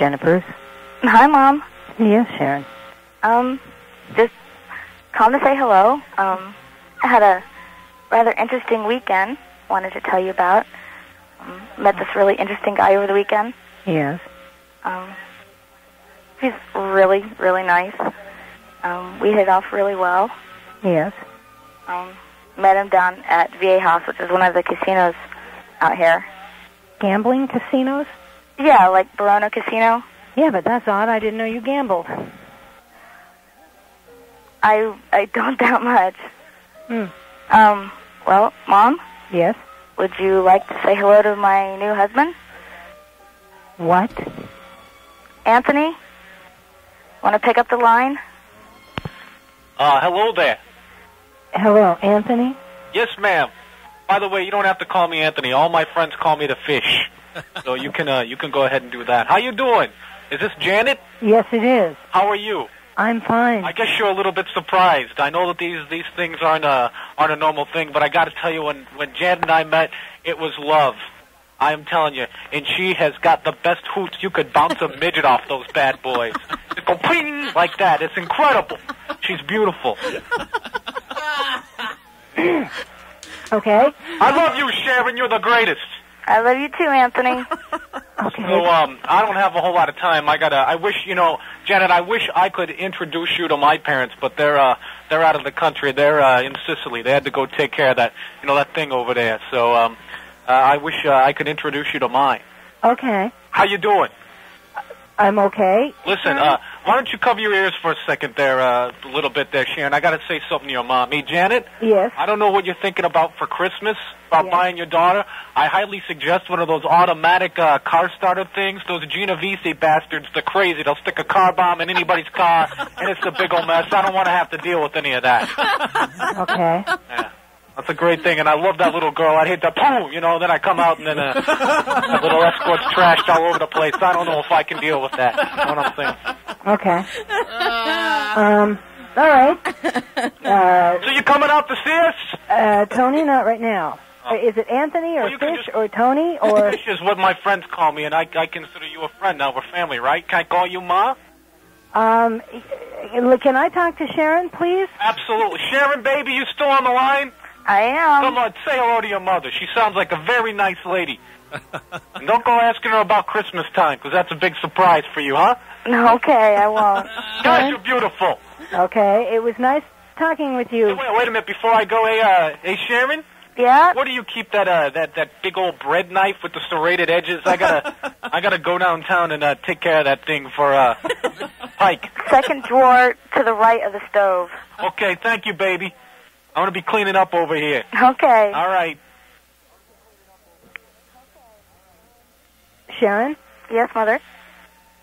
Jennifer's. Hi, Mom. Yes, Sharon. Just calling to say hello. I had a rather interesting weekend. Wanted to tell you about. Met this really interesting guy over the weekend. Yes. He's really, really nice. We hit it off really well. Yes. Met him down at VA House, which is one of the casinos out here. Gambling casinos? Yeah, like Barona Casino. Yeah, but that's odd. I didn't know you gambled. I don't doubt much. Well, Mom? Yes? Would you like to say hello to my new husband? What? Anthony? Want to pick up the line? Hello there. Hello, Anthony? Yes, ma'am. By the way, you don't have to call me Anthony. All my friends call me the Fish. So you can go ahead and do that. How you doing? Is this Janet? Yes, it is. How are you? I'm fine. I guess you're a little bit surprised. I know that these things aren't a normal thing, but I got to tell you, when Janet and I met, it was love. I'm telling you, and she has got the best hoots. You could bounce a midget off those bad boys. Just go ping like that. It's incredible. She's beautiful. Okay. I love you, Sharon. You're the greatest. I love you too, Anthony. Okay. So, I don't have a whole lot of time. I wish, Janet, I wish I could introduce you to my parents, but they're out of the country. They're in Sicily. They had to go take care of that thing over there. So, I wish I could introduce you to mine. Okay. How you doing? I'm okay. Listen, why don't you cover your ears for a second there, a little bit there, Sharon. I got to say something to your mom. Hey, Janet? Yes? I don't know what you're thinking about for Christmas, about buying your daughter. I highly suggest one of those automatic car starter things. Those Genovese bastards, they're crazy. They'll stick a car bomb in anybody's car, and it's a big old mess. I don't want to have to deal with any of that. Okay. Yeah. That's a great thing, and I love that little girl. I'd hit the boom, then I come out, and then that little escort's trashed all over the place. I don't know if I can deal with that. You know what I'm saying? Okay. All right. So you coming out to see us? Tony, not right now. Is it Anthony or Fish or Tony or... Fish is what my friends call me, and I consider you a friend. Now we're family, right? Can I call you Ma? Can I talk to Sharon, please? Absolutely. Sharon, baby, you still on the line? I am. Come on, say hello to your mother. She sounds like a very nice lady. And don't go asking her about Christmas time, because that's a big surprise for you, huh? Okay, I won't. Gosh, you're beautiful. Okay, it was nice talking with you. Hey, wait a minute before I go. Hey, Sharon? Yeah? Where do you keep that big old bread knife with the serrated edges? I gotta go downtown and take care of that thing for Pike. Second drawer to the right of the stove. Okay, thank you, baby. I'm gonna be cleaning up over here. Okay. All right. Sharon? Yes, Mother?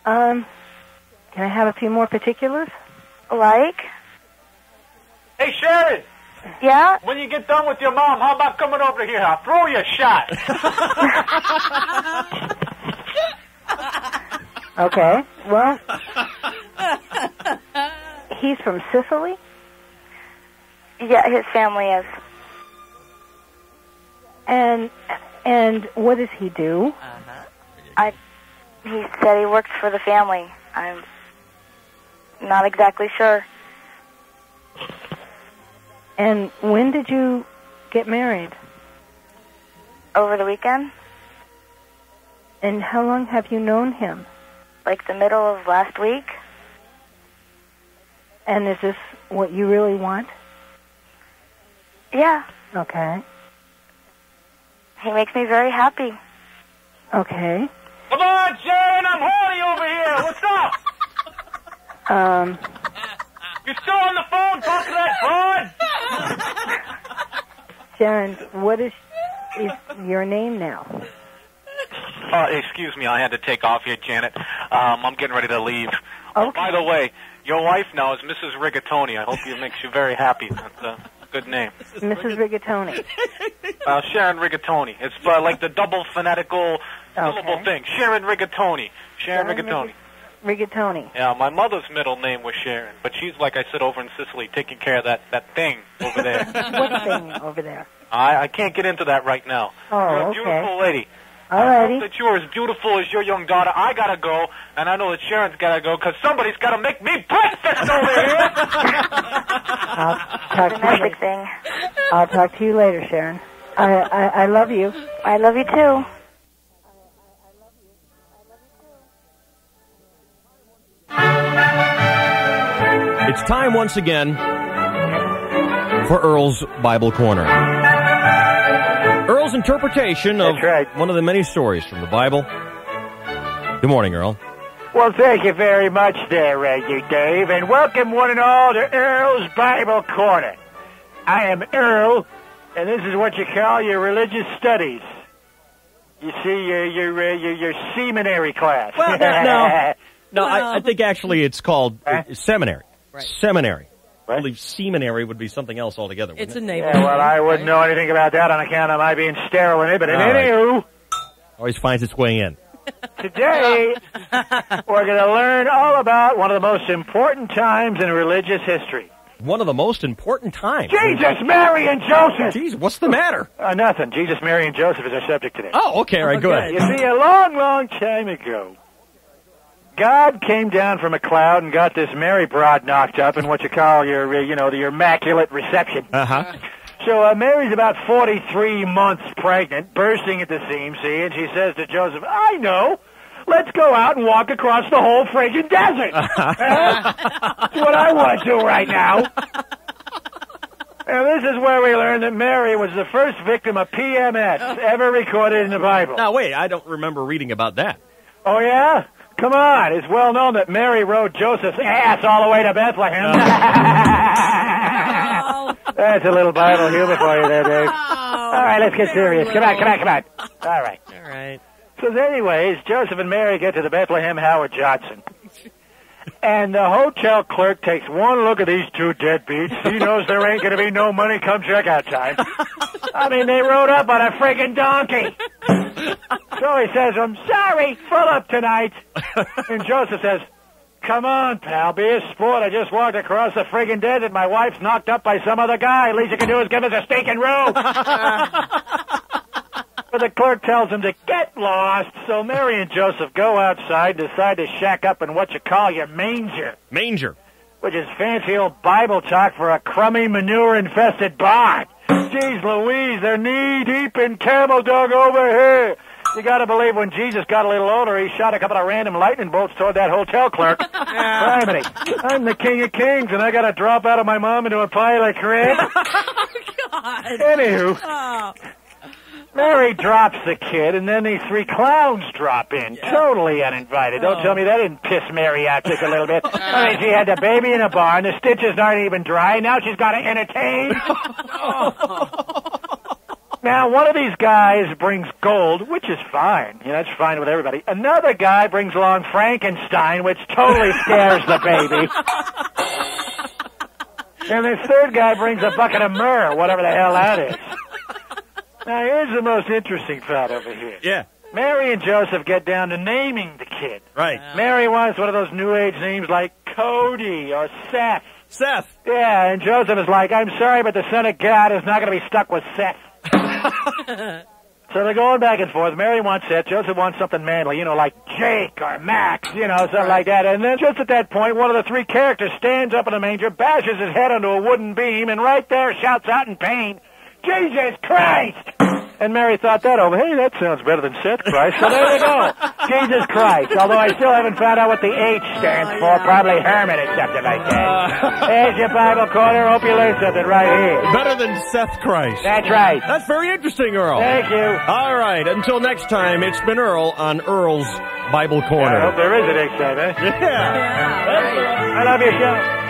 Can I have a few more particulars? Like? Hey, Sharon! Yeah? When you get done with your mom, how about coming over here? I'll throw you a shot. Okay, well, he's from Sicily? Yeah, his family is. And what does he do? He said he works for the family. I'm not exactly sure. And when did you get married? Over the weekend? And how long have you known him? Like the middle of last week. And is this what you really want? Yeah. Okay. He makes me very happy. Okay. Come on, Sharon, I'm horny over here. What's up? You're still on the phone talking to that broad? Sharon, what is your name now? Excuse me, I had to take off here, Janet. I'm getting ready to leave. Okay. Oh, by the way, your wife now is Mrs. Rigatoni. I hope it makes you very happy. That's a good name. Mrs. Rigatoni. Sharon Rigatoni. It's like the double phonetical syllable thing. Sharon Rigatoni. Sharon Rigatoni. Rigatoni. Yeah, my mother's middle name was Sharon, but she's, like I said, over in Sicily taking care of that thing over there. What thing over there? I can't get into that right now. Oh, You're a okay. beautiful lady. All righty. I hope that you're as beautiful as your young daughter. I gotta go, and I know that Sharon's gotta go, because somebody's gotta make me breakfast over here! I'll talk to you later, Sharon. I love you. I love you, too. It's time once again for Earl's Bible Corner. Earl's interpretation of one of the many stories from the Bible. Good morning, Earl. Well, thank you very much there, Dave, and welcome one and all to Earl's Bible Corner. I am Earl, and this is what you call your religious studies. You see, your seminary class. Well, no, I think actually it's called seminary. Right. Seminary. What? I believe seminary would be something else altogether. It's a name. Yeah, well, I wouldn't know anything about that on account of my being sterile in it, but anywho. Always finds its way in. Today, we're going to learn all about one of the most important times in religious history. One of the most important times? Jesus, Mary, and Joseph! Jeez, what's the matter? Nothing. Jesus, Mary, and Joseph is our subject today. Oh, okay, all right, go ahead. You see, a long, long time ago, God came down from a cloud and got this Mary broad knocked up in what you call your immaculate reception. Uh-huh. So Mary's about 43 months pregnant, bursting at the seams, see, and she says to Joseph, I know, let's go out and walk across the whole friggin' desert. That's what I want to do right now. And this is where we learn that Mary was the first victim of PMS ever recorded in the Bible. Now, wait, I don't remember reading about that. Oh, yeah? Come on, it's well known that Mary rode Joseph's ass all the way to Bethlehem. That's a little Bible humor for you there, Dave. All right, let's get serious. Come on. All right. So anyways, Joseph and Mary get to the Bethlehem Howard Johnson. And the hotel clerk takes one look at these two deadbeats. He knows there ain't going to be no money come checkout time. I mean, they rode up on a friggin' donkey. So he says, I'm sorry, full up tonight. And Joseph says, come on, pal, be a sport. I just walked across the friggin' desert. My wife's knocked up by some other guy. Least you can do is give us a stinking room. But the clerk tells him to get lost. So Mary and Joseph go outside, decide to shack up in what you call your manger. Manger. Which is fancy old Bible talk for a crummy, manure-infested barn. Jeez Louise, they're knee-deep in camel dog over here. You gotta believe when Jesus got a little older, he shot a couple of random lightning bolts toward that hotel clerk. Criminy. I'm the king of kings, and I gotta drop out of my mom into a pile of crap. God. Anywho. Oh. Mary drops the kid, and then these three clowns drop in, totally uninvited. Don't tell me that didn't piss Mary out just a little bit. I mean, she had the baby in a barn, the stitches aren't even dry, now she's got to entertain. Now, one of these guys brings gold, which is fine. You know, that's fine with everybody. Another guy brings along Frankenstein, which totally scares the baby. And this third guy brings a bucket of myrrh, whatever the hell that is. Now, here's the most interesting part over here. Yeah. Mary and Joseph get down to naming the kid. Right. Mary wants one of those New Age names like Cody or Seth. Seth. Yeah, and Joseph is like, I'm sorry, but the Son of God is not going to be stuck with Seth. So they're going back and forth. Mary wants Seth. Joseph wants something manly, you know, like Jake or Max, you know, something like that. And then just at that point, one of the three characters stands up in a manger, bashes his head onto a wooden beam, and right there shouts out in pain, Jesus Christ! And Mary thought that over. Hey, that sounds better than Seth Christ. So there you go. Jesus Christ. Although I still haven't found out what the H stands for. Probably Hermit or something like that. There's your Bible Corner. Hope you learned something right here. Better than Seth Christ. That's right. That's very interesting, Earl. Thank you. All right. Until next time, it's been Earl on Earl's Bible Corner. I hope there is a next time, eh? Yeah. I love your show.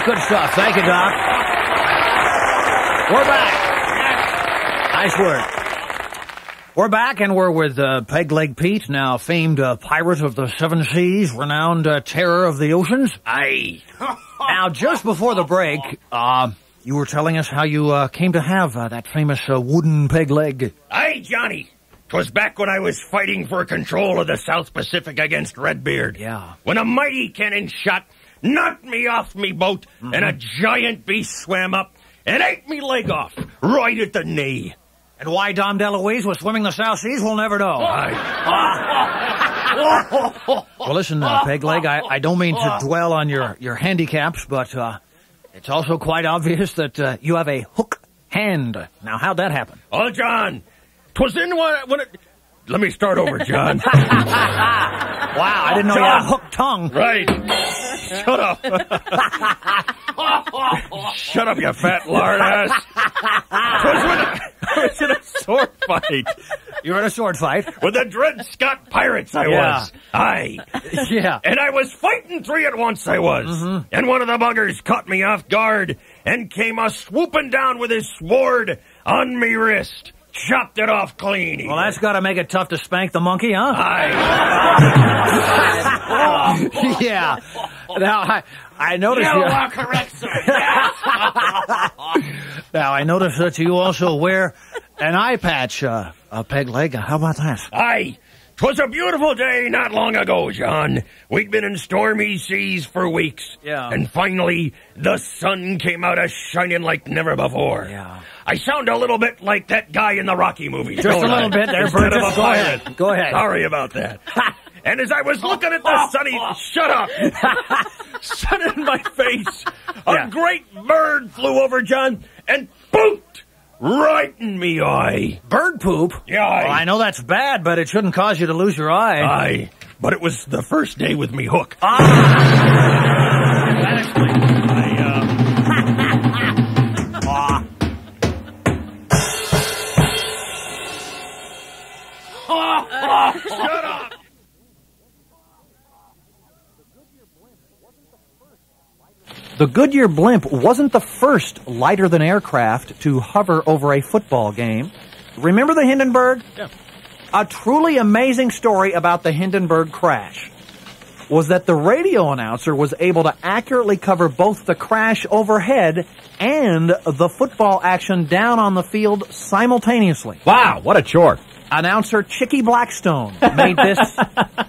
Good stuff. Thank you, Doc. We're back. Nice work. We're back, and we're with Peg Leg Pete, now famed pirate of the seven seas, renowned terror of the oceans. Aye. Now, just before the break, you were telling us how you came to have that famous wooden peg leg. Aye, Johnny. 'Twas back when I was fighting for control of the South Pacific against Redbeard. Yeah. When a mighty cannon shot knocked me off me boat, and a giant beast swam up and ate me leg off, right at the knee. And why Dom DeLuise was swimming the South Seas, we'll never know. Well, listen, Peg Leg, I don't mean to dwell on your handicaps, but it's also quite obvious that you have a hook hand. Now, how'd that happen? Oh, John, 'twas in when it... Let me start over, John. Wow, I didn't know you had a hooked tongue. Right. Shut up. Shut up, you fat lard ass. 'Twas when I was in a sword fight. You were in a sword fight? With the Dred Scott pirates, I was. Aye. Yeah. And I was fighting three at once, I was. And one of the buggers caught me off guard and came a-swooping down with his sword on me wrist. Chopped it off clean. Well, that's got to make it tough to spank the monkey, huh? Aye. Yeah. Now, I noticed You are correct, sir. Now, I noticed that you also wear an eye patch, Peg Leg. How about that? Aye. 'Twas a beautiful day not long ago, John. We'd been in stormy seas for weeks. Yeah. And finally, the sun came out a-shining like never before. Yeah. I sound a little bit like that guy in the Rocky movies. Just a little bit there, Instead of a Burgess. Go pirate. ahead. Go ahead. Sorry about that. And as I was looking at the sunny... Shut up! Sun in my face, a great bird flew over, John, and booped right in me eye. Bird poop? Yeah, Well, I know that's bad, but it shouldn't cause you to lose your eye. Aye, but it was the first day with me hook. That explains it. Shut up! The Goodyear blimp wasn't the first lighter-than-air craft to hover over a football game. Remember the Hindenburg? Yeah. A truly amazing story about the Hindenburg crash was that the radio announcer was able to accurately cover both the crash overhead and the football action down on the field simultaneously. Wow, what a chore. Announcer Chicky Blackstone made this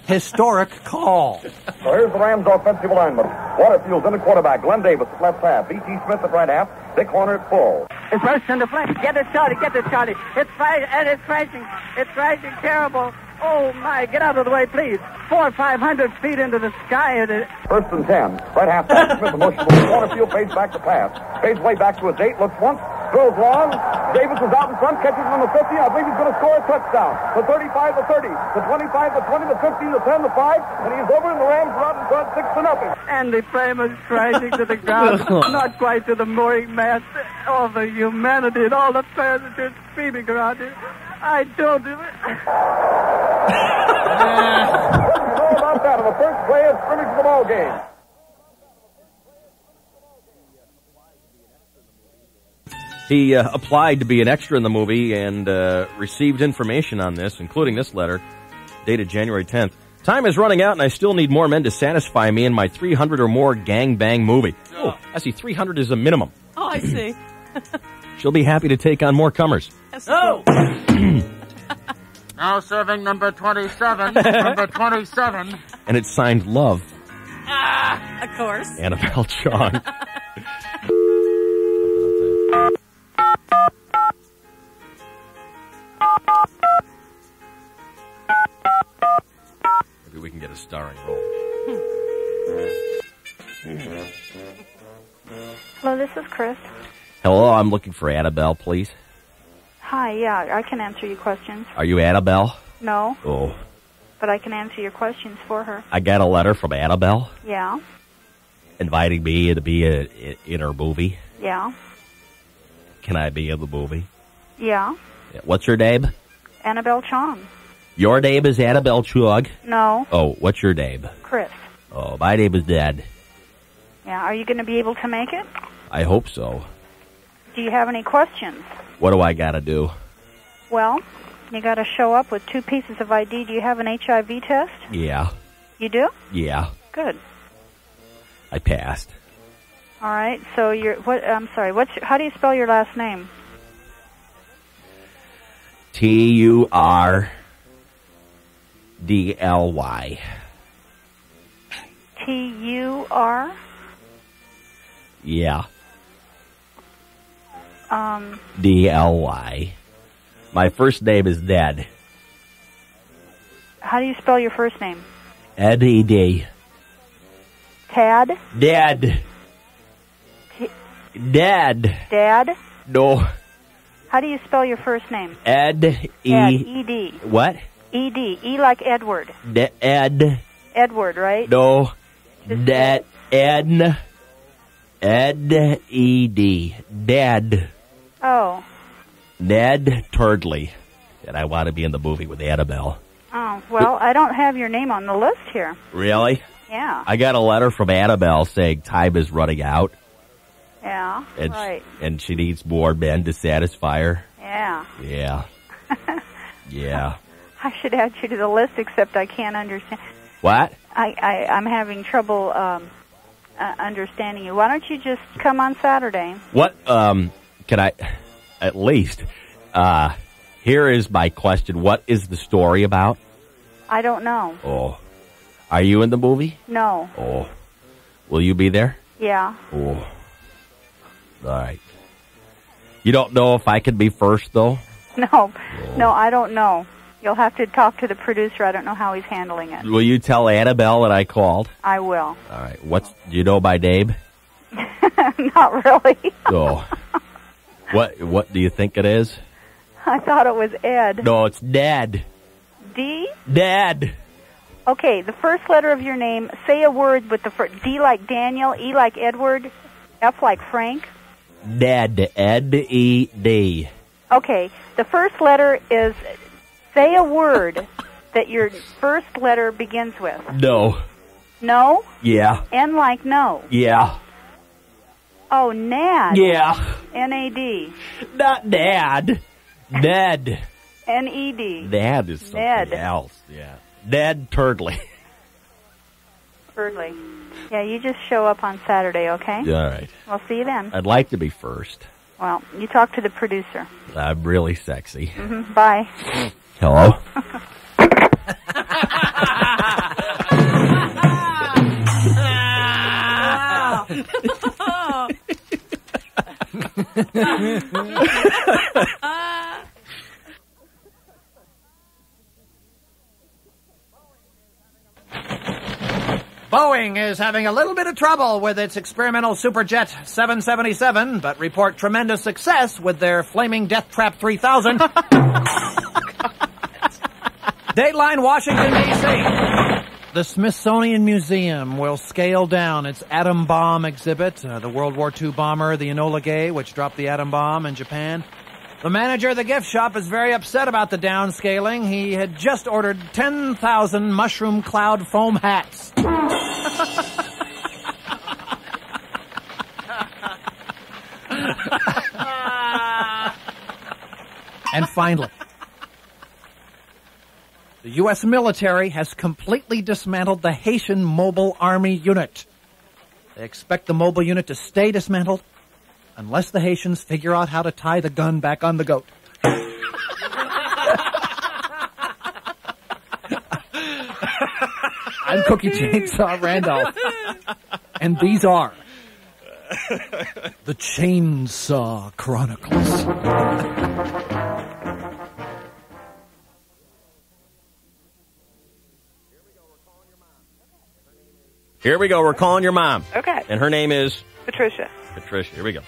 historic call. So here's the Rams offensive lineman. Waterfield's in the quarterback. Glenn Davis at left half. B.T. Smith at right half. Dick Horner at full. It's first in the flank. Get it, Charlie. Get it, Charlie. It's crashing. It's crashing terrible. Oh, my. Get out of the way, please. 400 or 500 feet into the sky. First and 10. Right half back. Smith, the motion. Waterfield fades back to pass. Fades way back to his 8. Looks once. Throws long. Davis is out in front. Catches him on the 50. I believe he's going to score a touchdown. The 35, the 30, the 25, the 20, the 15, the 10, the 5. And he's over and the Rams are out in front 6-0. And the frame is crashing to the ground. Not quite to the mooring mast. All the humanity and all the players are just screaming around it. I don't do it. What do you know about that on the first play of scrimmage of the ball game? He applied to be an extra in the movie and received information on this, including this letter, dated January 10th. Time is running out, and I still need more men to satisfy me in my 300 or more gangbang movie. Oh, I see 300 is a minimum. Oh, I see. She'll be happy to take on more comers. Oh! Now serving number 27. Number 27. And it's signed Love. Ah, of course. Annabelle Chong. Maybe we can get a starring role. Hello, this is Chris. Hello, I'm looking for Annabelle, please. Hi, yeah, I can answer your questions. Are you Annabelle? No, Oh, but I can answer your questions for her. I got a letter from Annabelle Yeah, inviting me to be in her movie. yeah, Can I be in the movie? yeah. What's your name? Annabelle Chong. Your name is Annabelle Chug? No, Oh, what's your name? Chris. Oh, my name is Ned. Yeah, are you going to be able to make it? I hope so. Do you have any questions? What do I gotta do? Well, you got to show up with 2 pieces of ID. Do you have an HIV test? Yeah. You do? Yeah. Good. I passed. All right. So I'm sorry. How do you spell your last name? Turdly. Tur. Yeah. DLY. My first name is Ned. How do you spell your first name? Ned. Tad? Ned. Ned. Dad? No. How do you spell your first name? Ed. E-D. What? E-D. E like Edward. Ed. Edward, right? No. Ned. N. Ed. Dad. Oh. Ned Turdly. And I want to be in the movie with Annabelle. Oh, well, I don't have your name on the list here. Really? Yeah. I got a letter from Annabelle saying time is running out. Yeah, and right. And she needs more men to satisfy her. Yeah. Yeah. Yeah. I should add you to the list, except I can't understand. What? I'm having trouble understanding you. Why don't you just come on Saturday? What, can I, at least, here is my question. What is the story about? I don't know. Oh. Are you in the movie? No. Oh. Will you be there? Yeah. Oh. All right. You don't know if I can be first, though? No. Oh. No, I don't know. You'll have to talk to the producer. I don't know how he's handling it. Will you tell Annabelle that I called? I will. All right. Do you know my name? Not really. Oh. What do you think it is? I thought it was Ed. No, it's Dad. D? Dad. Okay, the first letter of your name, say a word with the first. D like Daniel, E like Edward, F like Frank. Dad. Ed. Okay, the first letter is, say a word that your first letter begins with. No. No? Yeah. N like no. Yeah. Oh, Nad. Yeah. N-A-D. Not Dad. Ned. N-E-D. Ned is something else. Yeah. Ned Turdly. Turdly. Yeah, you just show up on Saturday, okay? All right. We'll see you then. I'd like to be first. Well, you talk to the producer. I'm really sexy. Mm-hmm. Bye. Hello? Boeing is having a little bit of trouble with its experimental Superjet 777, but report tremendous success with their flaming Death Trap 3000. Dateline, Washington, D.C. The Smithsonian Museum will scale down its atom bomb exhibit, the World War II bomber, the Enola Gay, which dropped the atom bomb in Japan. The manager of the gift shop is very upset about the downscaling. He had just ordered 10,000 mushroom cloud foam hats. And finally, the U.S. military has completely dismantled the Haitian Mobile Army Unit. They expect the mobile unit to stay dismantled unless the Haitians figure out how to tie the gun back on the goat. I'm Cookie Chainsaw Randolph. And these are the Chainsaw Chronicles. Here we go. We're calling your mom. Okay. And her name is? Patricia. Patricia. Here we go.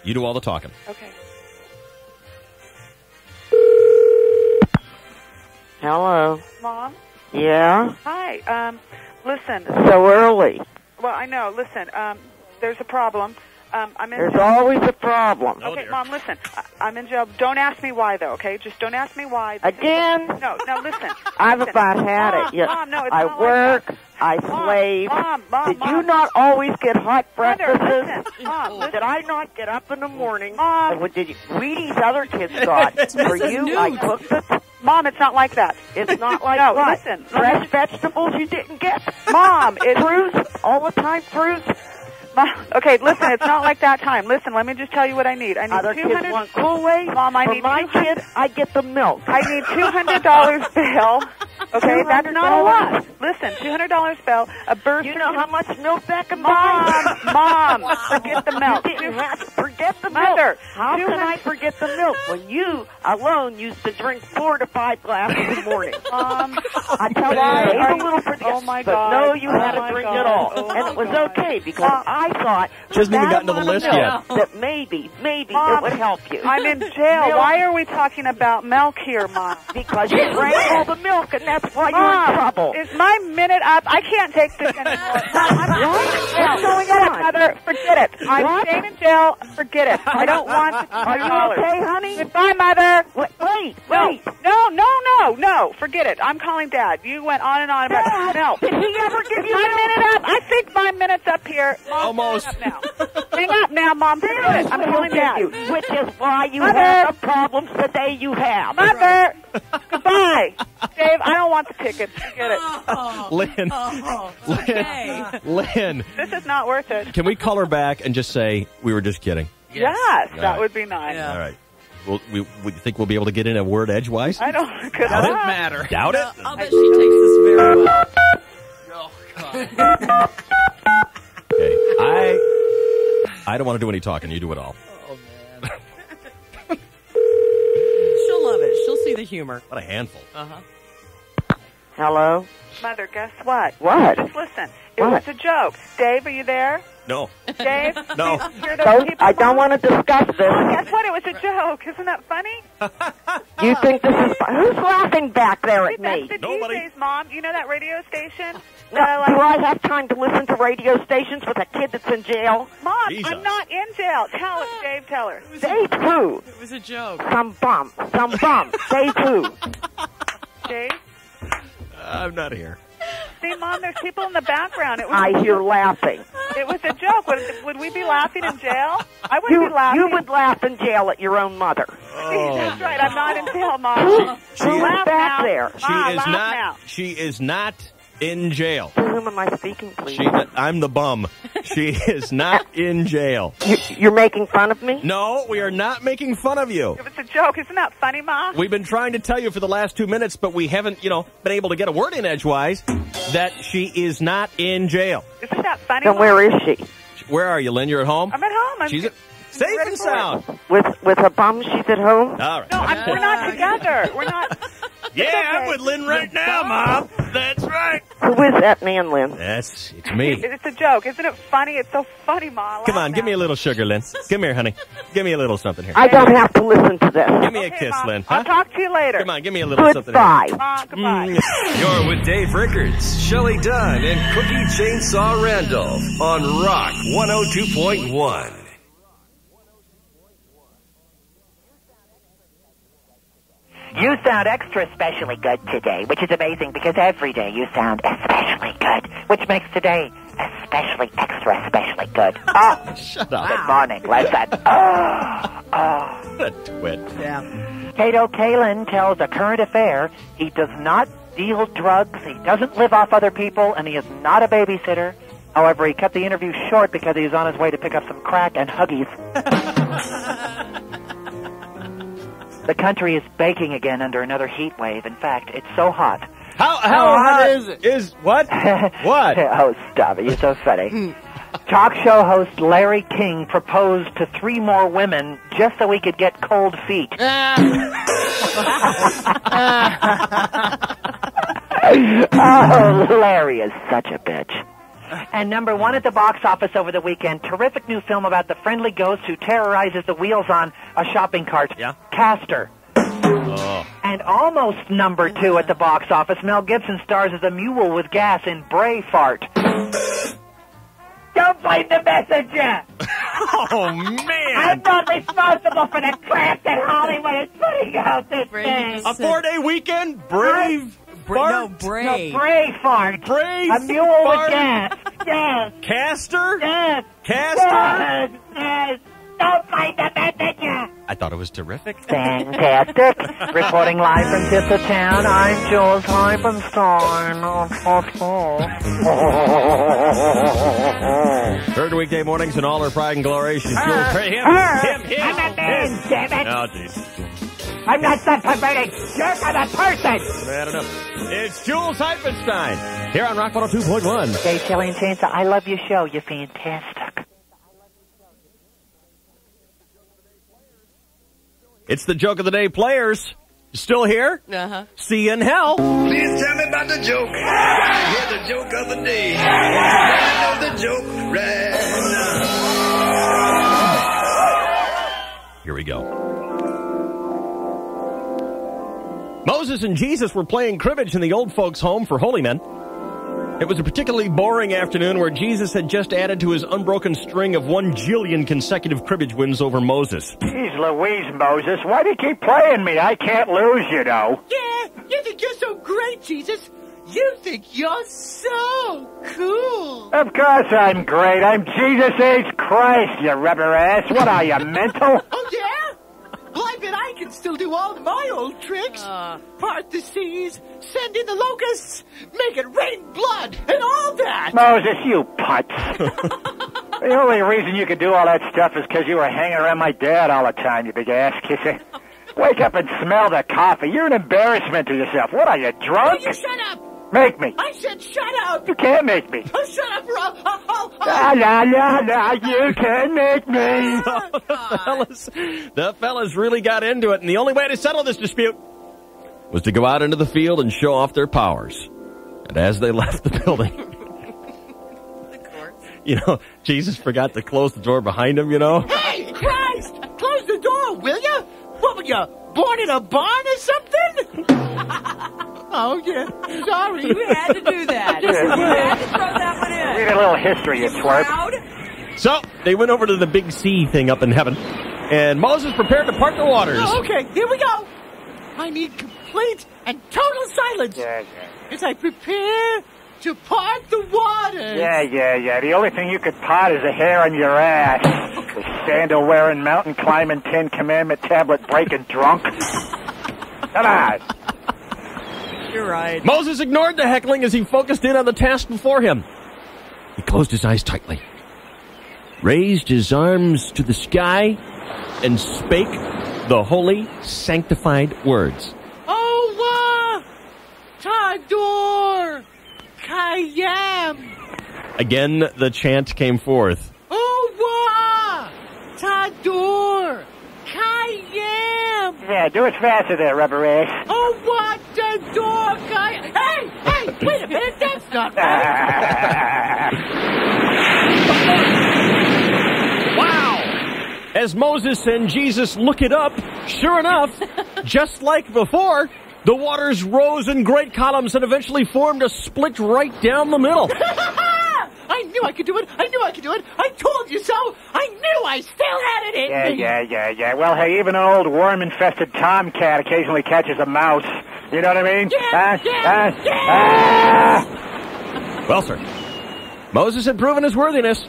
You do all the talking. Okay. Hello. Mom? Yeah? Hi. Listen. So early. Well, I know. Listen, there's a problem. I'm in There's jail. always a problem. Okay, Mom, listen. I'm in jail. Don't ask me why, though, okay? Just don't ask me why. Again? No, listen. I've listen. about had Mom, it. Yeah. Mom, no, it's I not work. like I slave. Did you not always get hot breakfasts? Mother, listen. Mom, listen. Did I not get up in the morning? Mom. And what did you, Sweetie's other kids got? For you, I cooked it. Mom, it's not like that. It's not like no, what? Listen. Fresh vegetables you didn't get. Mom, it's... Fruit, all the time fruit. Okay, listen, it's not like that time. Listen, let me just tell you what I need. I need Other 200. kids want Kool-Aid. Mom, I For need my 200. kid, I get the milk. I need $200 bail. Okay, that's not a lot. Listen, $200 bail, a birth. You know how much milk that can buy? Mom, forget the milk. You didn't have to forget the Mother, milk. How can I forget the milk when you alone used to drink 4 to 5 glasses a morning? I tell you, save a little for the Oh my but God. no, you had Oh to drink my it all, God. and it was okay because I thought She hasn't even gotten to the amount of list milk yet. that maybe Mom, it would help you. I'm in jail. Milk. Why are we talking about milk here, Mom? Because you drank all the milk, and that's why you're Mom, in trouble. is my minute up? I can't take this anymore. What's going Forget it, on? Mother. Forget it. I'm What? staying in jail. Forget it. I don't want the Are you $200. okay, honey? Goodbye, Mother. Wait. No. Forget it. I'm calling Dad. You went on and on about Dad, no. did he ever give you my milk? minute up? I think my minute's up here. Mom, Almost. Hang up now. Hang up now, Mom. Forget it. I'm calling Dad. Which is why you Mother. have the problems today you have. Mother. Goodbye. Dave, I don't want the tickets. Forget it. Lynn. Okay. Lynn. This is not worth it. Can we call her back and just say we were just kidding? Yes, All that right. would be nice. Yeah. All right. We think we'll be able to get in a word edgewise? I don't. Good Doesn't luck. matter. Doubt it? I'll bet she takes this very well. Oh, God. Okay. I don't want to do any talking. You do it all. Oh, man. She'll love it. She'll see the humor. What a handful. Uh-huh. Hello? Mother, guess what? What? Just listen. It What? was a joke. Dave, are you there? No. Dave? No. Please hear those people, I don't Mom? want to discuss this. Guess what? It was a joke. Isn't that funny? You think this is who's laughing back there See, at that's me? the Nobody. DJs, Mom. You know that radio station? Do I have time to listen to radio stations with a kid that's in jail? Mom, Jesus. I'm not in jail. Tell it, Dave. Tell her. Dave who? It was a joke. Some bum. Dave who? Dave? I'm not here. See, Mom, there's people in the background. It was I hear laughing. It was a joke. Would we be laughing in jail? I wouldn't be laughing. You would laugh in jail at your own mother. That's right. I'm not in jail, Mom. She Laugh back now. there? She Mom, is laugh not. now. She is not in jail. To whom am I speaking, please? I'm the bum. She is not in jail. You're making fun of me? No, we are not making fun of you. It was a joke. Isn't that funny, Mom? We've been trying to tell you for the last 2 minutes, but we haven't, been able to get a word in edgewise that she is not in jail. Isn't that funny, Then Mom? where is she? Where are you, Lynn? You're at home? I'm at home. She's safe ready and for sound. With a bum? She's at home. All right. No, we're not together. We're not. Yeah, okay. I'm with Lynn right now, Mom. That's right. Who is that man, Lynn? It's me. It's a joke. Isn't it funny? It's so funny, Mom. Come Laugh on, give now. me a little sugar, Lynn. Come here, honey. Give me a little something here. I don't have to listen to this. Give me a Okay, kiss, Mom. Lynn. I'll talk to you later. Come on, give me a little something here. Goodbye. Mom, goodbye. You're with Dave Rickards, Shelley Dunn, and Cookie Chainsaw Randolph on Rock 102.1. You sound extra especially good today, which is amazing because every day you sound especially good, which makes today especially extra especially good. Oh, shut up. Good morning. Listen. Oh. What a twit. Yeah. Cato Kalin tells A Current Affair he does not deal drugs, he doesn't live off other people, and he is not a babysitter. However, he cut the interview short because he was on his way to pick up some crack and Huggies. The country is baking again under another heat wave. In fact, it's so hot. How hot is it? Is what? What? Oh, stop it. You're so funny. Talk show host Larry King proposed to 3 more women just so he could get cold feet. Oh, Larry is such a bitch. And number 1 at the box office over the weekend, terrific new film about the friendly ghost who terrorizes the wheels on a shopping cart. Yeah. Castor. Oh. And almost number 2 at the box office, Mel Gibson stars as a mule with gas in Braveheart. Don't blame the messenger! Oh, man! I'm not responsible for the crap that Hollywood is putting out this day. A 4-day weekend? Brave? Brave. No, Braveheart. Brave? A mule with gas. Yes. Castor? Yes. Castor? Yes. Yes. Don't blame the messenger. I thought it was terrific. Fantastic. Reporting live from Tip of Town, I'm Jules Hypenstein. Heard weekday mornings in all her pride and glory. She's Jules. Him. I'm not man, damn it. Oh, jeez. I'm not that perverted jerk. I'm a person. Bad enough. It's Jules Hypenstein here on Rock 102.1. Dave, Shelley, and Chainsaw, I love your show. You're fantastic. It's the joke of the day, players. You still here? Uh-huh. See you in hell. Please tell me about the joke. I hear the joke of the day. I know the joke right now. Here we go. Moses and Jesus were playing cribbage in the old folks' home for holy men. It was a particularly boring afternoon where Jesus had just added to his unbroken string of 1 jillion consecutive cribbage wins over Moses. Jeez Louise, Moses. Why do you keep playing me? I can't lose, you know. Yeah, you think you're so great, Jesus. You think you're so cool. Of course I'm great. I'm Jesus H. Christ, you rubber ass. What are you, mental? Oh, yeah? Well, I bet I can still do all my old tricks. Part the seas, send in the locusts, make it rain blood, and all that. Moses, you putz. The only reason you could do all that stuff is because you were hanging around my dad all the time, you big ass kisser. Wake up and smell the coffee. You're an embarrassment to yourself. What are you, drunk? Oh, you shut up. Make me. I said shut up. You can't make me. Oh, shut up, Rob. You can make me. The fellas really got into it, and the only way to settle this dispute was to go out into the field and show off their powers. And as they left the building, Jesus forgot to close the door behind him, Hey, Christ! Close the door, will you? What were you, born in a barn or something? Oh, yeah. Sorry. You had to do that. You had to throw that one in. Read a little history, you twerp. So, they went over to the big sea thing up in heaven, and Moses prepared to part the waters. Oh, okay, here we go. I need complete and total silence as I prepare to part the waters. Yeah. The only thing you could part is a hair on your ass. The sandal-wearing, mountain-climbing, 10 Commandment tablet-breaking drunk. Come on. You're right. Moses ignored the heckling as he focused in on the task before him. He closed his eyes tightly, raised his arms to the sky, and spake the holy, sanctified words. Oh, Tador, Kayam. Again, the chant came forth. Oh, Tador, Kayam. Yeah, do it faster there, rubber ass. Oh, what the dog Hey, wait a minute, that's not right. Wow! As Moses and Jesus look it up, sure enough, just like before, the waters rose in great columns and eventually formed a split right down the middle. I knew I could do it. I told you so. I knew I still had it in me. Yeah. Well, hey, even an old worm-infested tomcat occasionally catches a mouse. You know what I mean? Well, sir, Moses had proven his worthiness.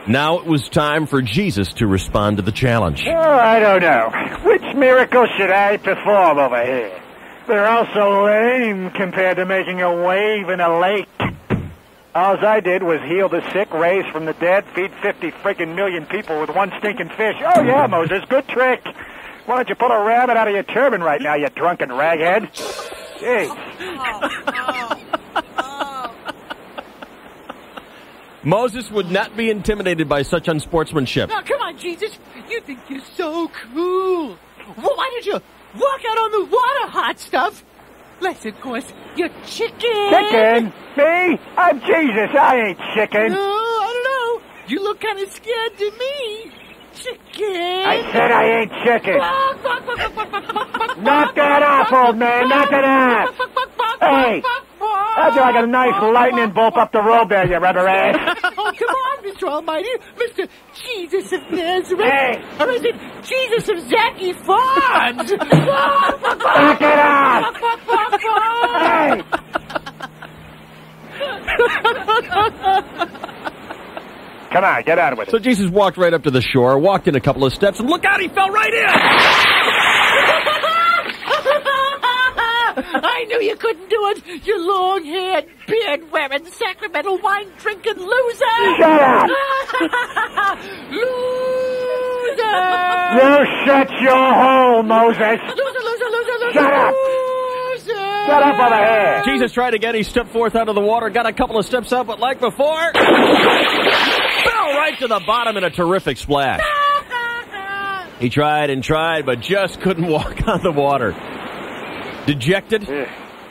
Now it was time for Jesus to respond to the challenge. Oh, I don't know. Which miracle should I perform over here? They're all so lame compared to making a wave in a lake. All I did was heal the sick, raise from the dead, feed 50 friggin' million people with one stinking fish. Oh, yeah, Moses, good trick. Why don't you pull a rabbit out of your turban right now, you drunken raghead? Gee. Moses would not be intimidated by such unsportsmanship. Now, come on, Jesus. You think you're so cool. Well, why don't you walk out on the water, hot stuff? Unless, of course, you're chicken. Chicken? Me? I'm Jesus. I ain't chicken. No, I don't know. You look kind of scared to me. Chicken. I said I ain't chicken. Knock that off, old man. Knock it off. Hey, how'd you like a nice lightning bolt up the road there, you rubber ass? Oh, come on, Mr. Almighty. Mr. Jesus of Nazareth. Hey. Or is it Jesus of Zacky Farms? Knock it off. Hey. Come on, get out with it. So Jesus walked right up to the shore, walked in a couple of steps, and look out, he fell right in! I knew you couldn't do it, you long-haired, beard-wearing, sacramental wine-drinking loser! Shut up! Loser! You shut your hole, Moses! Loser! Shut up! Shut up over here! Jesus tried again. He stepped forth out of the water, got a couple of steps up, but like before, fell right to the bottom in a terrific splash. He tried and tried, but just couldn't walk on the water. Dejected,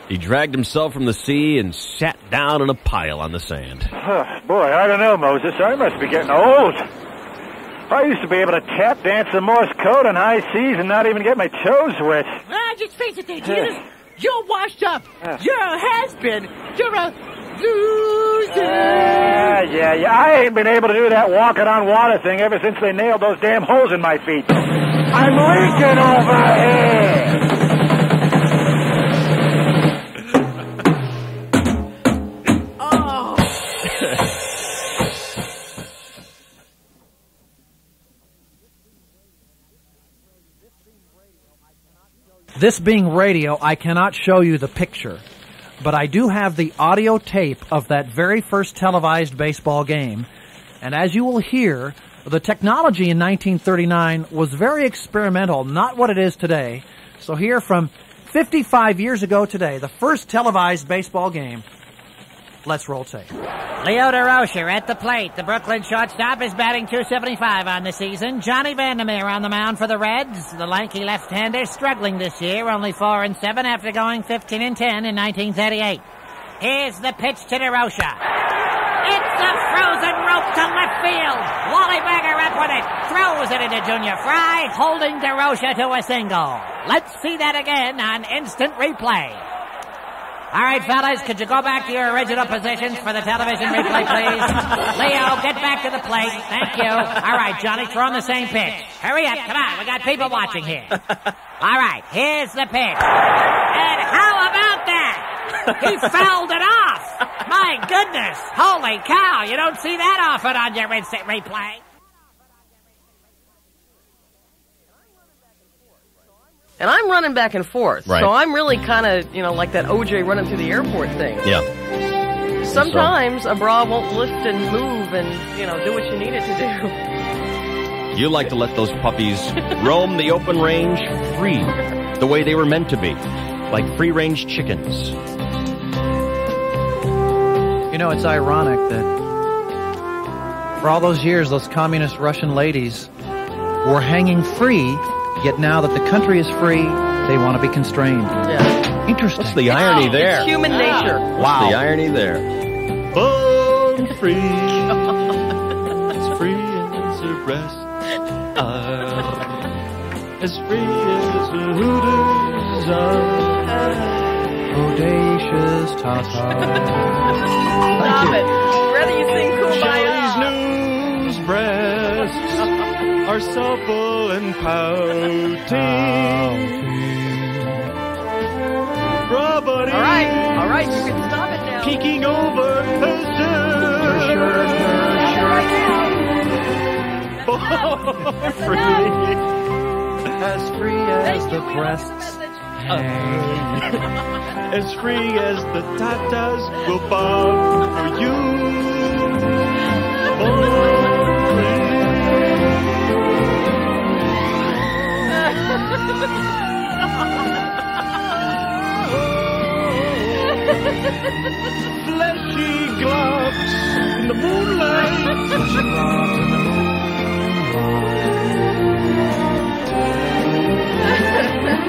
he dragged himself from the sea and sat down in a pile on the sand. Boy, I don't know, Moses. I must be getting old. I used to be able to tap dance the Morse code on high seas and not even get my toes wet. Just face it there, Jesus. You're washed up. You're a has-been. You're a loser. Yeah. I ain't been able to do that walking on water thing ever since they nailed those damn holes in my feet. I'm leaking over here. This being radio, I cannot show you the picture, but I do have the audio tape of that very first televised baseball game. And as you will hear, the technology in 1939 was very experimental, not what it is today. So here from 55 years ago today, the first televised baseball game. Let's roll tape. Leo DeRocher at the plate. The Brooklyn shortstop is batting .275 on the season. Johnny Vandermeer on the mound for the Reds. The lanky left-hander struggling this year, only 4-7 after going 15-10 in 1938. Here's the pitch to DeRocher. It's a frozen rope to left field. Wally Berger up with it. Throws it into Junior Fry, holding DeRocher to a single. Let's see that again on instant replay. All right, fellas, could you go back to your original positions for the television replay, please? Leo, get back to the plate. Thank you. All right, Johnny, throw him the same pitch. Hurry up. Come on. We got people watching here. All right, here's the pitch. And how about that? He fouled it off. My goodness. Holy cow. You don't see that often on your instant replay. And I'm running back and forth. Right. So I'm really kind of, like that OJ running through the airport thing. Yeah. Sometimes a bra won't lift and move and, do what you need it to do. You like to let those puppies roam the open range free, the way they were meant to be, like free-range chickens. It's ironic that for all those years, those communist Russian ladies were hanging free. Yet now that the country is free, they want to be constrained. Yeah. Interesting. What's the irony there? It's human nature. Wow. What's the irony there? Born free, as free as a breast, as free as a hooters Audacious Tata. Stop it. Rather you sing Kumbaya. Shelley's news breasts are supple and pouting. All right, you can stop it now. Peeking over her shirt. As free as the breasts hang. As free as the tatas will bow for you. Fleshy gloves in the moonlight.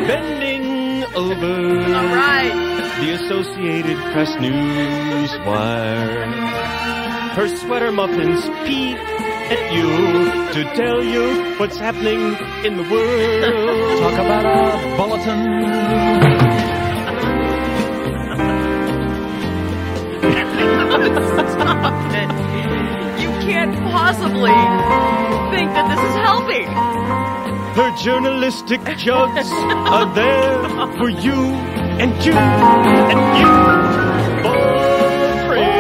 Bending over. All right. The Associated Press News Wire. Her sweater muffins peek at you to tell you what's happening in the world. Talk about a bulletin. Stop it. You can't possibly think that this is helping. Her journalistic jugs are there for you and you and you for free.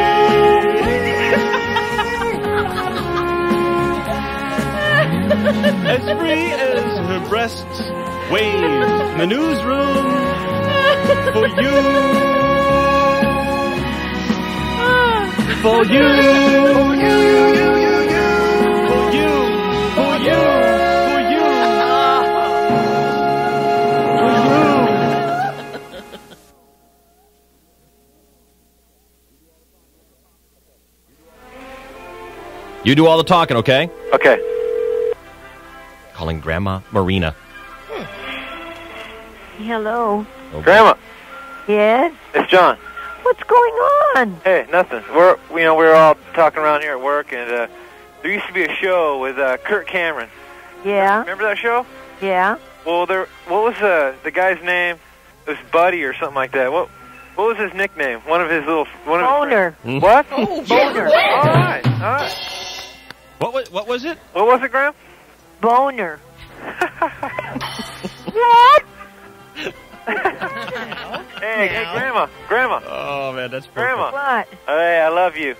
As free as her breasts wave in the newsroom for you. For you. For you. For you. For you. You do all the talking, okay? Okay. Calling Grandma Marina. Hello. Okay. Grandma, Yes? it's John. What's going on? Hey, nothing. We're all talking around here at work, and there used to be a show with Kurt Cameron. Yeah? Remember that show? Yeah? Well, what was the guy's name? It was Buddy or something like that. What was his nickname? One of his Boner. What? Boner. All right. What was it? What was it, Graham? Boner. What? Hey, Grandma. Oh, man, that's perfect. Grandma. What? Hey, I love you.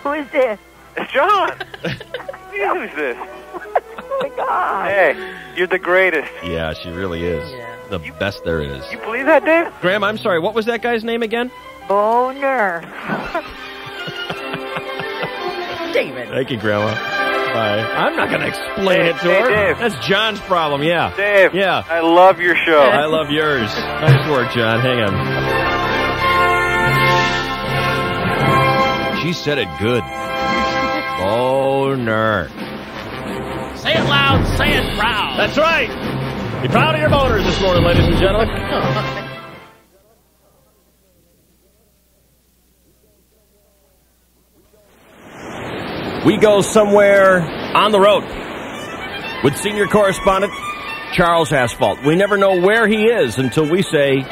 Who is this? It's John. Who's this? Oh, my God. Hey, you're the greatest. Yeah, she really is. The best there is. You believe that, Dave? Graham, I'm sorry, what was that guy's name again? Boner. David. Thank you, Grandma. Bye. I'm not going to explain it to her. Dave. That's John's problem, yeah. Dave. Yeah. I love your show. I love yours. Nice work, John. Hang on. She said it good. Boner. Say it loud, say it proud. That's right. Be proud of your boners this morning, ladies and gentlemen. We go somewhere on the road with senior correspondent Charles Asphalt. We never know where he is until we say,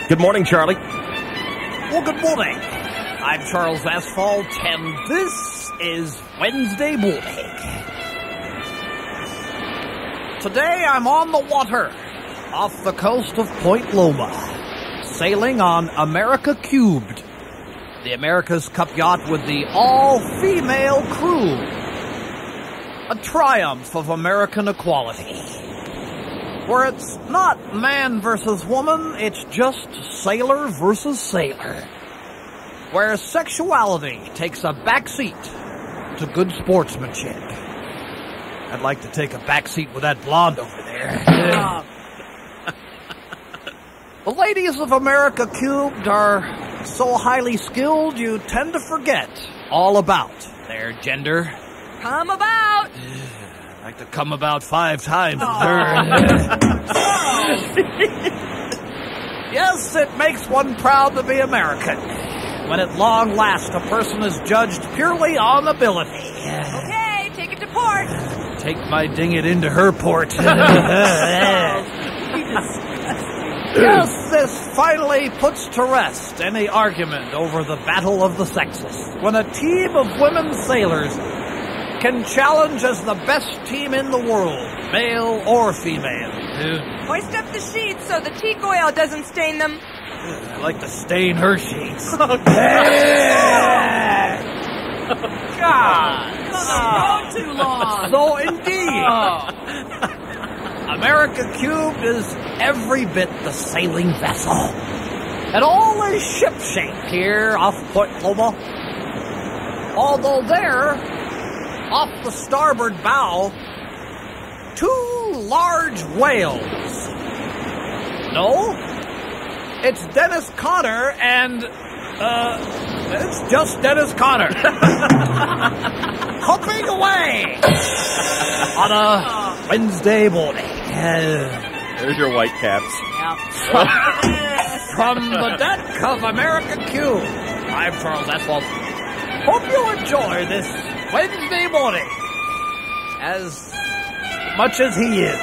good morning, Charlie. Well, good morning. I'm Charles Asphalt, and this is Wednesday morning. Today I'm on the water off the coast of Point Loma, sailing on America Cubed, the America's Cup yacht with the all-female crew. A triumph of American equality. Where it's not man versus woman, it's just sailor versus sailor. Where sexuality takes a backseat to good sportsmanship. I'd like to take a backseat with that blonde over there. The ladies of America Cubed are so highly skilled you tend to forget all about their gender. Come about. I like to come about 5 times with her. Yes, it makes one proud to be American. When at long last a person is judged purely on ability. Okay, take it to port. Take my ding it into her port. Yes, this finally puts to rest any argument over the battle of the sexes. When a team of women sailors can challenge as the best team in the world, male or female. Hoist up the sheets so the teak oil doesn't stain them. I like to stain her sheets. God. Oh, too long. So indeed. America Cubed is every bit the sailing vessel. And all is shipshape here off Point Loma. Although there, off the starboard bow, 2 large whales. No, it's Dennis Conner and, it's just Dennis Conner. Hopping away on a Wednesday morning. There's your white caps. From the deck of America Cube, I'm Charles Asphalt. Hope you enjoy this Wednesday morning as much as he is.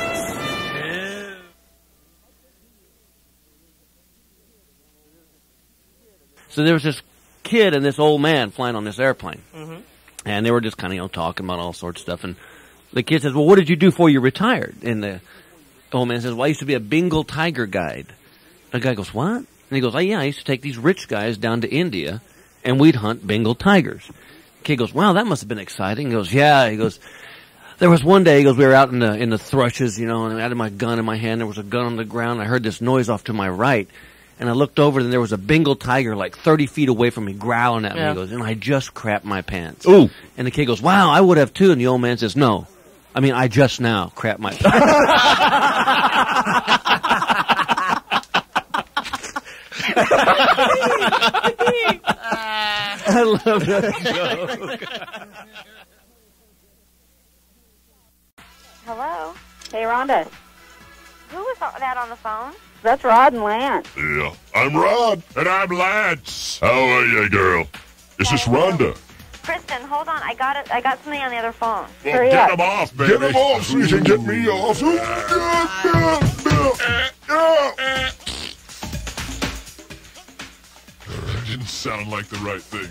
So there was this kid and this old man flying on this airplane. Mm-hmm. And they were just kind of, talking about all sorts of stuff. And the kid says, well, what did you do before you retired? And the old man says, well, I used to be a Bengal tiger guide. The guy goes, what? And he goes, oh, yeah, I used to take these rich guys down to India, and we'd hunt Bengal tigers. The kid goes, wow, that must have been exciting. He goes, yeah. He goes, There was one day, he goes, we were out in the thrushes, you know, and I had my gun in my hand. There was a gun on the ground. I heard this noise off to my right. And I looked over, and there was a Bengal tiger like 30 feet away from me growling at me. He goes, and I just crapped my pants. Ooh. And the kid goes, wow, I would have too. And the old man says, no. I mean, I just now crapped my pants. I love that joke. Hello? Hey, Rhonda. Who was that on the phone? That's Rod and Lance. Yeah, I'm Rod. And I'm Lance. How are you, girl? Is this Rhonda? Kristen, hold on. I got something on the other phone. Well, get him off, baby. Get him off so you can get me off. That didn't sound like the right thing.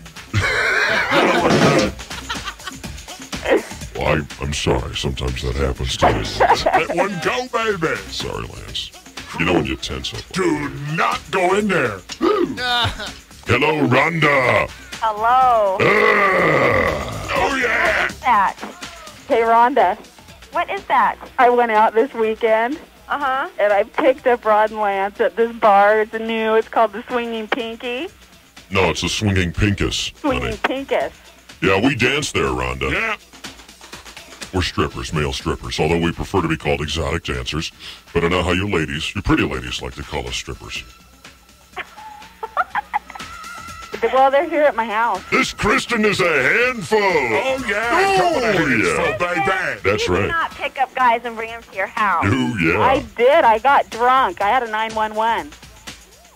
Well, I'm sorry. Sometimes that happens to me. Let one go, baby. Sorry, Lance. You know when you tense up. Do not go in there. Hello, Rhonda. Hello. Oh, yeah. What is that? Hey, Rhonda. What is that? I went out this weekend. Uh-huh. And I picked up Rod and Lance at this bar. It's new. It's called the Swinging Pinky. No, it's the Swinging Pinkus. Swinging Pinkus. Yeah, we dance there, Rhonda. Yeah. We're strippers, male strippers, although we prefer to be called exotic dancers. But I know how you ladies, you pretty ladies, like to call us strippers. Well, they're here at my house. This Kristen is a handful. Oh, yeah. Baby. That's You right. did not pick up guys and bring them to your house. Oh, yeah. I did. I got drunk. I had a 911.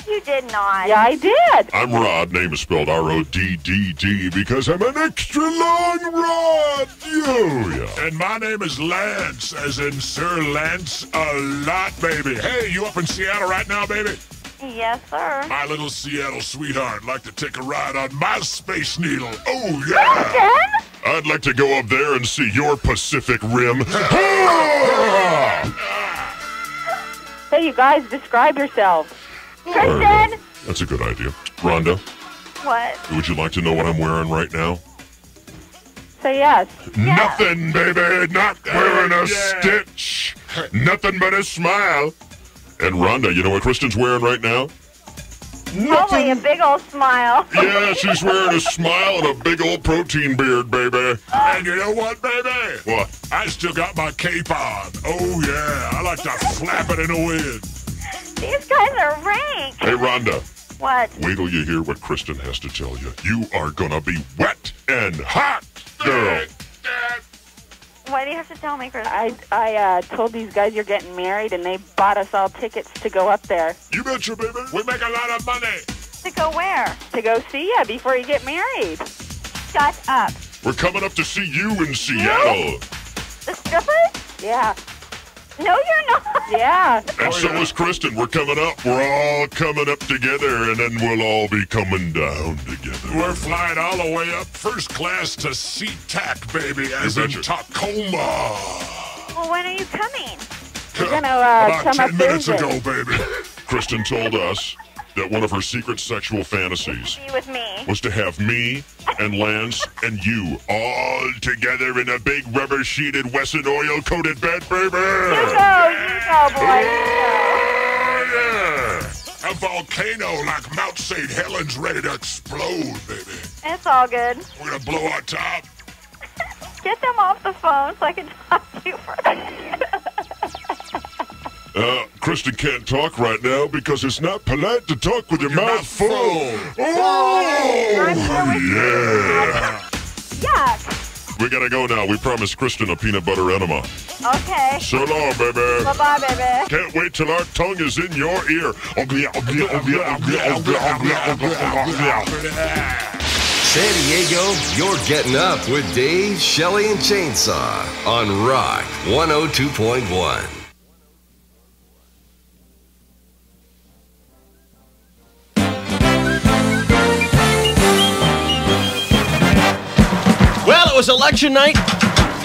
You did not. Yeah, I did. I'm Rod. Name is spelled R-O-D-D-D because I'm an extra long rod. Oh, yeah. And my name is Lance, as in Sir Lance a lot, baby. Hey, you up in Seattle right now, baby? Yes, sir. My little Seattle sweetheart like to take a ride on my Space Needle. Oh, yeah. I'd like to go up there and see your Pacific Rim. Hey, you guys, describe yourselves. Kristen! That's a good idea. Rhonda, What? would you like to know what I'm wearing right now? Say yes. Nothing, baby. Not wearing a stitch. Nothing but a smile. And Rhonda, you know what Kristen's wearing right now? Probably a big old smile. Yeah, she's wearing a smile and a big old protein beard, baby. And you know what, baby? What? I still got my cape on. Oh, yeah. I like to flap it in the wind. These guys are rank. Hey, Rhonda. What? Wait till you hear what Kristen has to tell you. You are gonna be wet and hot, girl. What do you have to tell me, Kristen? I told these guys you're getting married, and they bought us all tickets to go up there. You betcha, baby. We make a lot of money. To go where? To go see you before you get married. Shut up. We're coming up to see you in Seattle. The strippers? Yeah. No, you're not. Yeah. And so is Kristen. We're coming up. We're all coming up together, and then we'll all be coming down together. We're flying all the way up first class to SeaTac, baby, as in Tacoma. Well, when are you coming? We're going to About come 10 up minutes Thursday. ago, baby. Kristen told us that one of her secret sexual fantasies Be with me. was to have me and Lance and you all together in a big rubber-sheeted Wesson oil-coated bed, baby. You go, boy. Yeah. A volcano like Mount St. Helens ready to explode, baby. It's all good. We're going to blow our top. Get them off the phone so I can talk to you for a minute. Kristen can't talk right now because it's not polite to talk with your mouth full. Oh, yeah. Yuck. We gotta go now. We promised Kristen a peanut butter enema. Okay. So long, baby. Bye-bye, baby. Can't wait till our tongue is in your ear. San Diego, you're getting up with Dave, Shelley, and Chainsaw on Rock 102.1. Well, it was election night,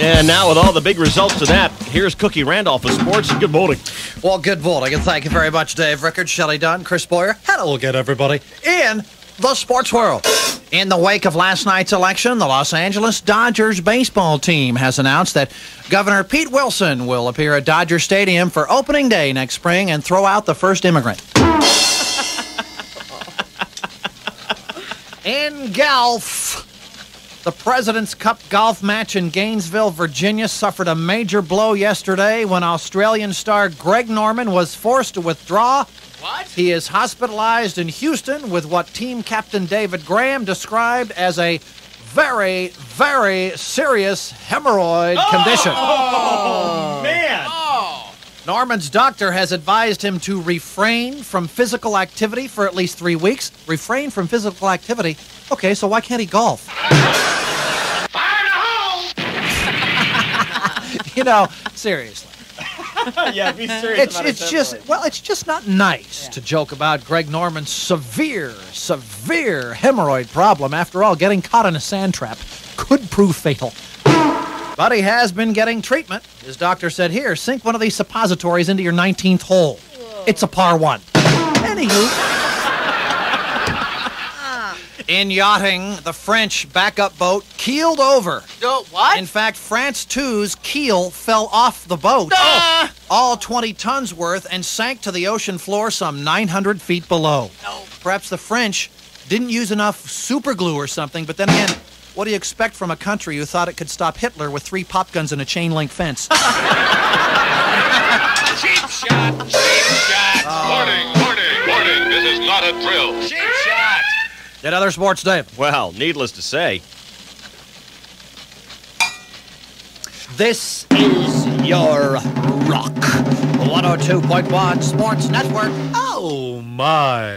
and now with all the big results of that, here's Cookie Randolph of Sports. Good morning. Well, good morning, and thank you very much, Dave Rickard, Shelley Dunn, Chris Boyer. Hello again, everybody, in the sports world. In the wake of last night's election, the Los Angeles Dodgers baseball team has announced that Governor Pete Wilson will appear at Dodger Stadium for opening day next spring and throw out the first immigrant. In golf, the President's Cup golf match in Gainesville, Virginia suffered a major blow yesterday when Australian star Greg Norman was forced to withdraw. What? He is hospitalized in Houston with what team captain David Graham described as a very, very serious hemorrhoid condition. Oh, man. Norman's doctor has advised him to refrain from physical activity for at least 3 weeks. Refrain from physical activity? Okay, so why can't he golf? You know, seriously. Yeah, be serious about it's just not nice to joke about Greg Norman's severe hemorrhoid problem. After all, getting caught in a sand trap could prove fatal. But he has been getting treatment. His doctor said, here, sink one of these suppositories into your 19th hole. Whoa. It's a par 1. Anywho. In yachting, the French backup boat keeled over. What? In fact, France 2's keel fell off the boat. All 20 tons worth, and sank to the ocean floor some 900 feet below. Perhaps the French didn't use enough super glue or something, but then again, what do you expect from a country who thought it could stop Hitler with 3 pop guns and a chain-link fence? Cheap shot! Cheap shot! Warning! This is not a drill. Cheap shot! Did other sports, Dave? Well, needless to say. This is your Rock 102.1 Sports Network. Oh, my.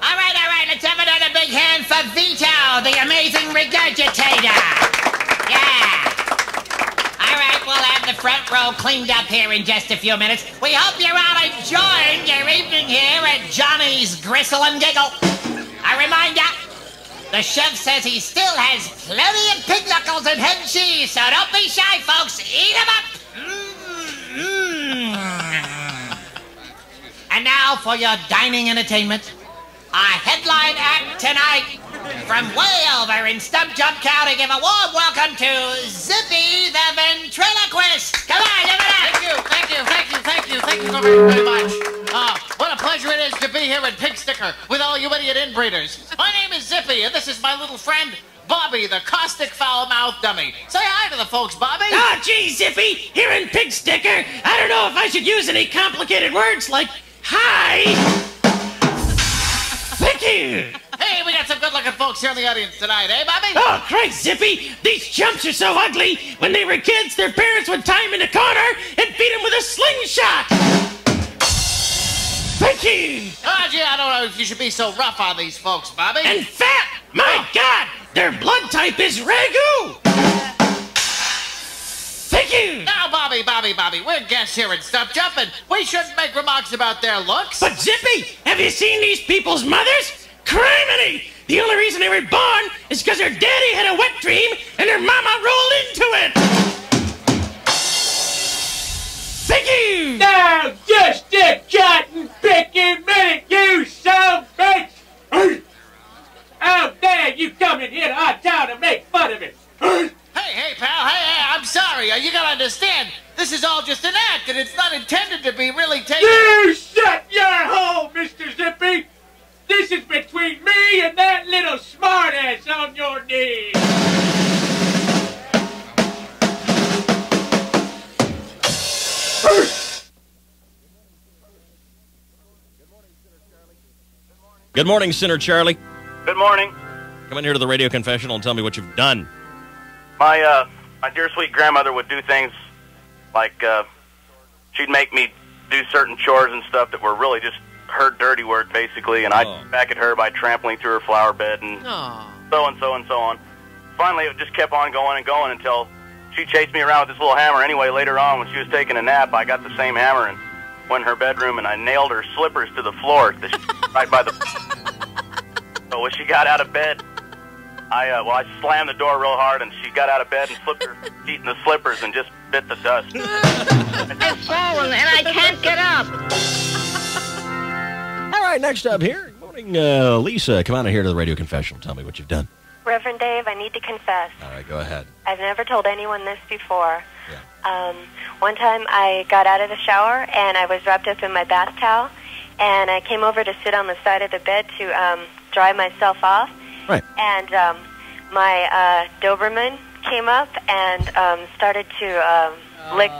All right, let's have another big hand for Vito, the amazing regurgitator. Yeah. All right, we'll have the front row cleaned up here in just a few minutes. We hope you're all enjoying your evening here at Johnny's Gristle and Giggle. I remind ya, the chef says he still has plenty of pig knuckles and head cheese, so don't be shy, folks. Eat 'em up. And now for your dining entertainment. Our headline act tonight, from way over in Stump Jump County, give a warm welcome to Zippy the Ventriloquist. Come on, give it up. Thank you very, very much. What a pleasure it is to be here at Pig Sticker with all you idiot inbreeders. My name is Zippy, and this is my little friend, Bobby, the caustic foul-mouthed dummy. Say hi to the folks, Bobby. Oh, gee, Zippy, here in Pig Sticker, I don't know if I should use any complicated words like hi. Thank you. Hey, we got some good-looking folks here in the audience tonight, eh, Bobby? Oh, Christ, Zippy, these chumps are so ugly. When they were kids, their parents would tie them in a corner and feed them with a slingshot. Thank you. Oh, gee, I don't know if you should be so rough on these folks, Bobby. And fat. My God, their blood type is ragu. Thank you. Now, Bobby, we're guests here at Stump Jump, and we shouldn't make remarks about their looks. But, Zippy, have you seen these people's mothers? Criminy! The only reason they were born is because their daddy had a wet dream and their mama rolled into it. Thank you. Now, just a cotton picking minute, you son of a bitch! How dare you come in here to our town and make fun of it? Hey, pal, hey, I'm sorry. You gotta understand, this is all just an act, and it's not intended to be really taken... You shut your hole, Mr. Zippy! This is between me and that little smartass on your knee! Good morning, Sinner Charlie. Good morning. Come in here to the radio confessional and tell me what you've done. My dear sweet grandmother would do things like, she'd make me do certain chores and stuff that were really just her dirty work, basically, and I'd back at her by trampling through her flower bed and so on. Finally, it just kept on going and going until she chased me around with this little hammer. Anyway, later on, when she was taking a nap, I got the same hammer and went in her bedroom, and I nailed her slippers to the floor, right by the... So when she got out of bed, I slammed the door real hard, and she got out of bed and flipped her feet in the slippers and just bit the dust. I've fallen and I can't get up. All right, next up here. Good morning, Lisa. Come on in here to the radio confessional. Tell me what you've done. Reverend Dave, I need to confess. All right, go ahead. I've never told anyone this before. One time I got out of the shower and I was wrapped up in my bath towel, and I came over to sit on the side of the bed to dry myself off. Right. And my Doberman came up and started to lick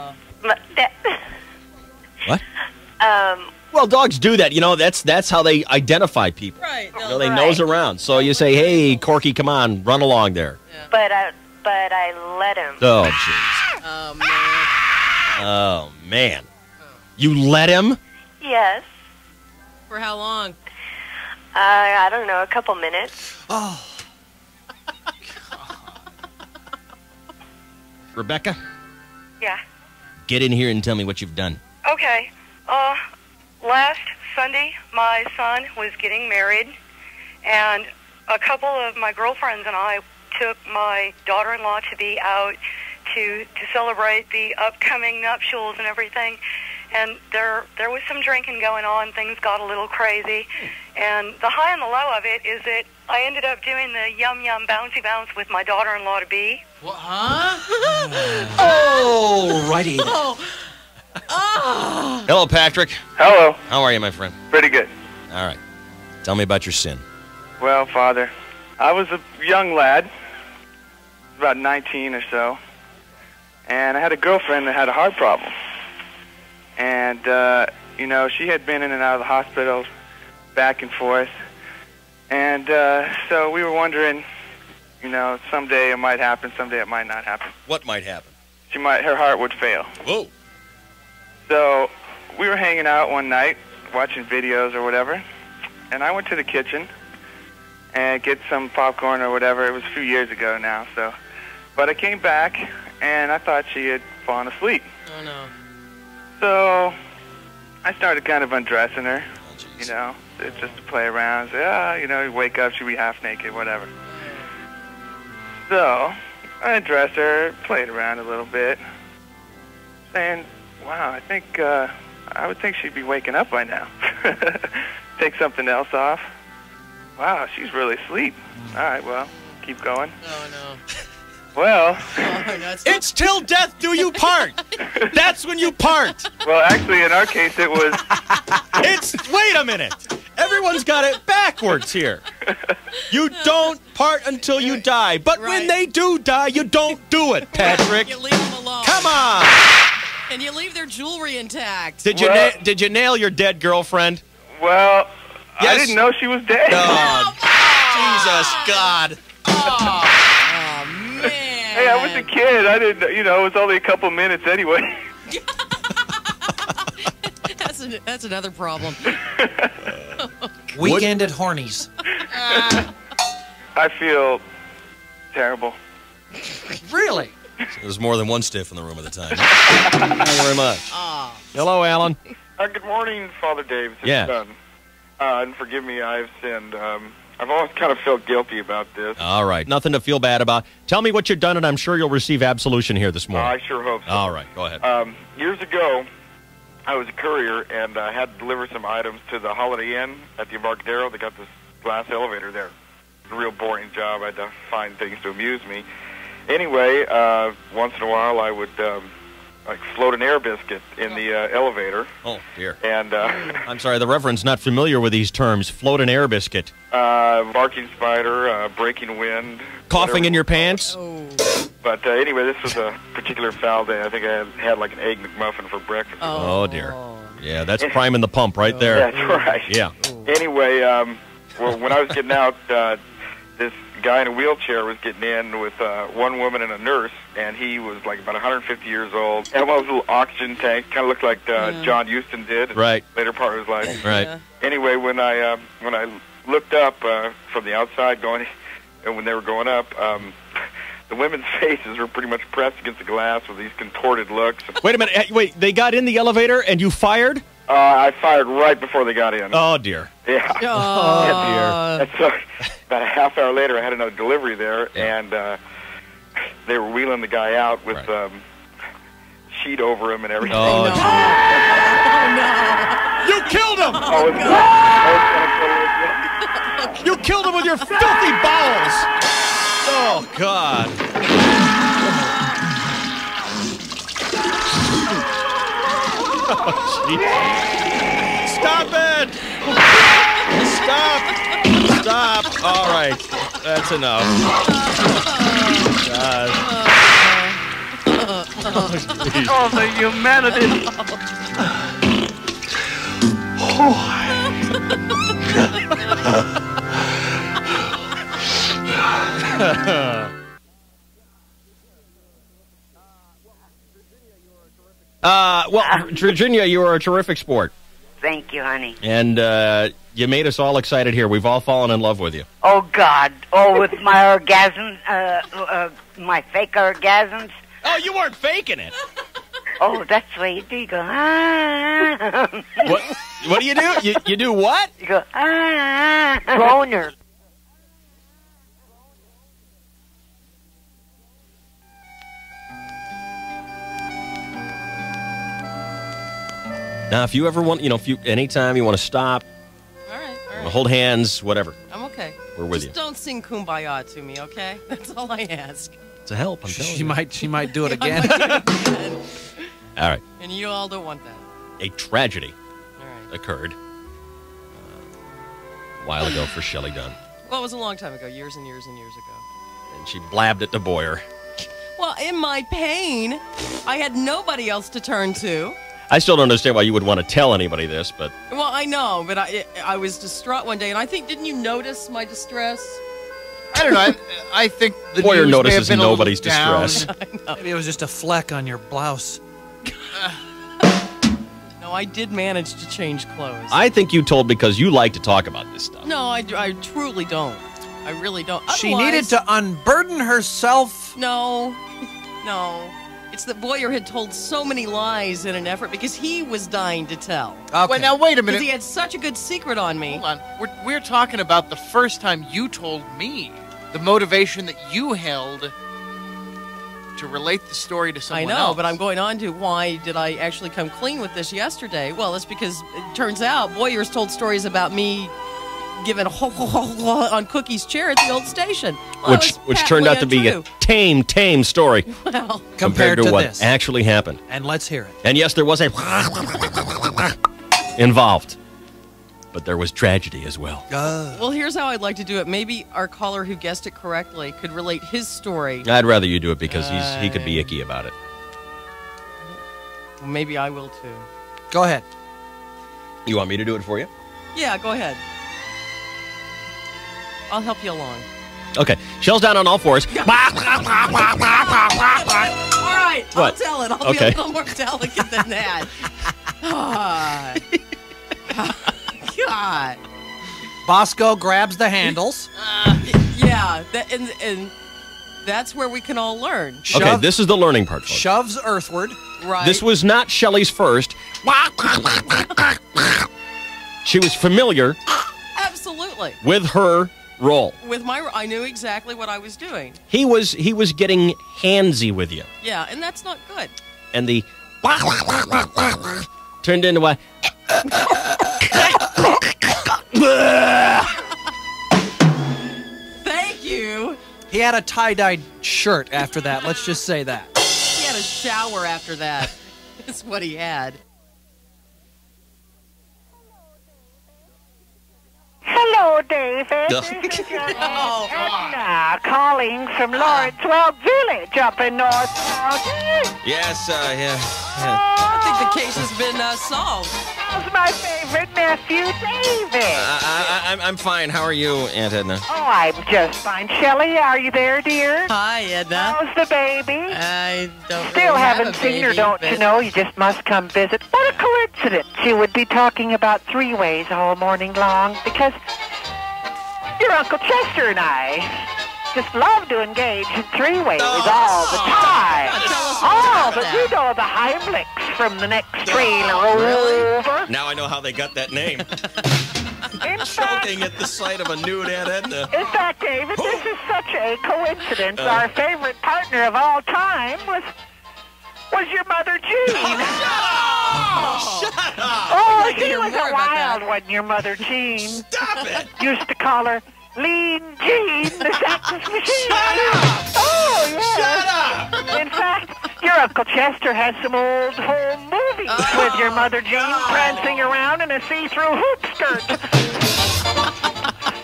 my... What? Well, dogs do that. You know, that's how they identify people. Right. You know, they nose around. So you say, "Hey, Corky, come on, run along there." But I let him. Oh, jeez. Oh, man. Oh, man. You let him? Yes. For how long? I don't know, a couple minutes. Oh. Rebecca, Yeah. get in here and tell me what you've done. Okay. Last Sunday, my son was getting married, and a couple of my girlfriends and I took my daughter-in-law to be out to celebrate the upcoming nuptials and everything. And there was some drinking going on. Things got a little crazy. And the high and the low of it is that I ended up doing the yum-yum bouncy bounce with my daughter-in-law to be. What, huh? Oh, righty. Oh. Hello, Patrick. Hello. How are you, my friend? Pretty good. All right. Tell me about your sin. Well, Father, I was a young lad, about 19 or so, and I had a girlfriend that had a heart problem. And, you know, she had been in and out of the hospital back and forth. And so we were wondering, you know, someday it might happen, someday it might not happen. What might happen? Her heart would fail. Whoa. So we were hanging out one night, watching videos or whatever, and I went to the kitchen and get some popcorn or whatever. It was a few years ago now, so. But I came back, and I thought she had fallen asleep. Oh, no. So I started kind of undressing her, you know, just to play around. Say, you know, you wake up, she'll be half naked, whatever. So I undressed her, played around a little bit, saying, wow, I think, I would think she'd be waking up by now. Take something else off. Wow, she's really asleep. All right, well, keep going. Oh, no. Well, it's till death do you part. That's when you part. Well, actually, in our case, it was. Wait a minute. Everyone's got it backwards here. You don't part until you die, but when they do die, you don't do it, Patrick. You leave them alone. Come on. And you leave their jewelry intact. Did you nail your dead girlfriend? Well, yes? I didn't know she was dead. Oh, Jesus, God. Oh, man. Hey, I was a kid. I didn't, you know, it was only a couple minutes anyway. That's another problem. Weekend at Hornies. I feel terrible. Really? There's more than one stiff in the room at the time. Thank you very much. Hello, Alan. Good morning, Father Dave. It's Yeah. done. And forgive me, I've sinned. I've always kind of felt guilty about this. All right. Nothing to feel bad about. Tell me what you've done, and I'm sure you'll receive absolution here this morning. I sure hope so. All right. Go ahead. Years ago, I was a courier, and I had to deliver some items to the Holiday Inn at the Embarcadero. They got this glass elevator there. It's a real boring job. I had to find things to amuse me. Anyway, once in a while, I would like float an air biscuit in the elevator. Oh, dear. And I'm sorry, the Reverend's not familiar with these terms. Float an air biscuit. barking spider, breaking wind. Coughing whatever. in your pants? Oh. But anyway, this was a particular foul day. I think I had like an egg McMuffin for breakfast. Oh, dear. Yeah, that's priming the pump right there. That's right. Yeah. Anyway, well, when I was getting out, this guy in a wheelchair was getting in with one woman and a nurse, and he was like about 150 years old. Had one of those little oxygen tanks, kind of looked like John Huston did. Right. Later part of his life. Right. Yeah. Anyway, when I looked up from the outside, going, and when they were going up, the women's faces were pretty much pressed against the glass with these contorted looks. Wait a minute. Wait, they got in the elevator and you fired? I fired right before they got in. Oh, dear. Yeah. Oh, dear. And so about a half hour later, I had another delivery there, and they were wheeling the guy out with sheet over him and everything. Oh, no. You killed him! You killed him with your filthy bowels! Oh, God. Stop it! Stop! All right. That's enough. God. Oh, the humanity. Well, Virginia, you are a terrific sport. Thank you, honey. And you made us all excited here. We've all fallen in love with you. Oh, God. Oh, with my orgasms, my fake orgasms. Oh, you weren't faking it. Oh, that's the way you do. You go, ah. What do? You do what? You go, ah. Boner. Now, if you ever want, anytime you want to stop, All right. hold hands, whatever. I'm okay. We're with Just don't sing Kumbaya to me, okay? That's all I ask. It's a help, I'm telling you. She might do it again. All right. And you all don't want that. A tragedy occurred a while ago for Shelley Dunn. Well, it was a long time ago, years and years and years ago. And she blabbed it to Boyer. Well, in my pain, I had nobody else to turn to. I still don't understand why you would want to tell anybody this, but... Well, I know, but I was distraught one day, and I think, didn't you notice my distress? I don't know. I think the Boyer news notices may have been nobody's a little down. distress. Maybe it was just a fleck on your blouse. No, I did manage to change clothes. I think you told because you like to talk about this stuff. No, I truly don't. I really don't. She needed to unburden herself. No. It's that Boyer had told so many lies in an effort because he was dying to tell. Okay. Well, now, wait a minute. Because he had such a good secret on me. Hold on. We're talking about the first time you told me the motivation that you held to relate the story to someone else. I know, but I'm going on to why did I actually come clean with this yesterday? Well, it's because it turns out Boyer's told stories about me giving on Cookie's chair at the old station. Well, which turned out to be a tame story. Well, compared to what this. actually happened. And let's hear it. And yes, there was a involved. But there was tragedy as well. Well, here's how I'd like to do it. Maybe our caller who guessed it correctly could relate his story. I'd rather you do it because he could be icky about it. Maybe I will too. Go ahead. You want me to do it for you? Yeah, go ahead. I'll help you along. Okay. Shell's down on all fours. All right, What? I'll tell it. I'll be a little more delicate than that. God. Bosco grabs the handles. Yeah, and that's where we can all learn. Okay, this is the learning part, folks. Shoves earthward. Right. This was not Shelley's first. She was familiar Absolutely. with her role. With I knew exactly what I was doing. He was getting handsy with you. Yeah, and that's not good. And the turned into a Thank you. He had a tie-dyed shirt after that. Let's just say that. He had a shower after that. That's what he had. Hello, David. This is your Edna calling from Lawrencewell Village up in North County. Yes, yeah. I think the case has been solved. How's my favorite nephew, David? I'm fine. How are you, Aunt Edna? Oh, I'm just fine. Shelley, are you there, dear? Hi, Edna. How's the baby? I don't Still really haven't have a seen her, baby, don't but- you know? You just must come visit. What a coincidence. You would be talking about three-ways all morning long because your Uncle Chester and I just love to engage in three-ways all the time. But you know the Heimlichs from the next trailer over. Now I know how they got that name. Choking at the sight of a nude Aunt Edna. In fact, David, this is such a coincidence. Our favorite partner of all time was was your mother Jean. Shut up! Oh, she was a wild one, your mother Jean. Stop it! Used to call her Lean Jean, the Saxon machine. Shut up! Oh, yeah. Shut up! In fact, your Uncle Chester has some old home movies with your mother Jean prancing around in a see-through hoop skirt.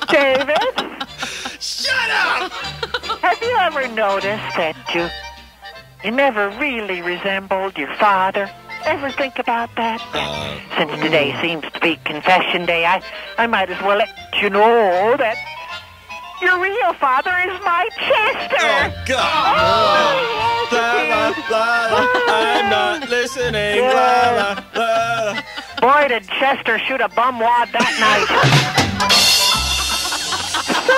David? Shut up! Have you ever noticed that you never really resembled your father? Ever think about that? Since today seems to be confession day, I might as well let you know that your real father is my Chester. Oh, God. Oh, yes, it is. I'm not listening. Yeah. Boy, did Chester shoot a bum wad that night. So,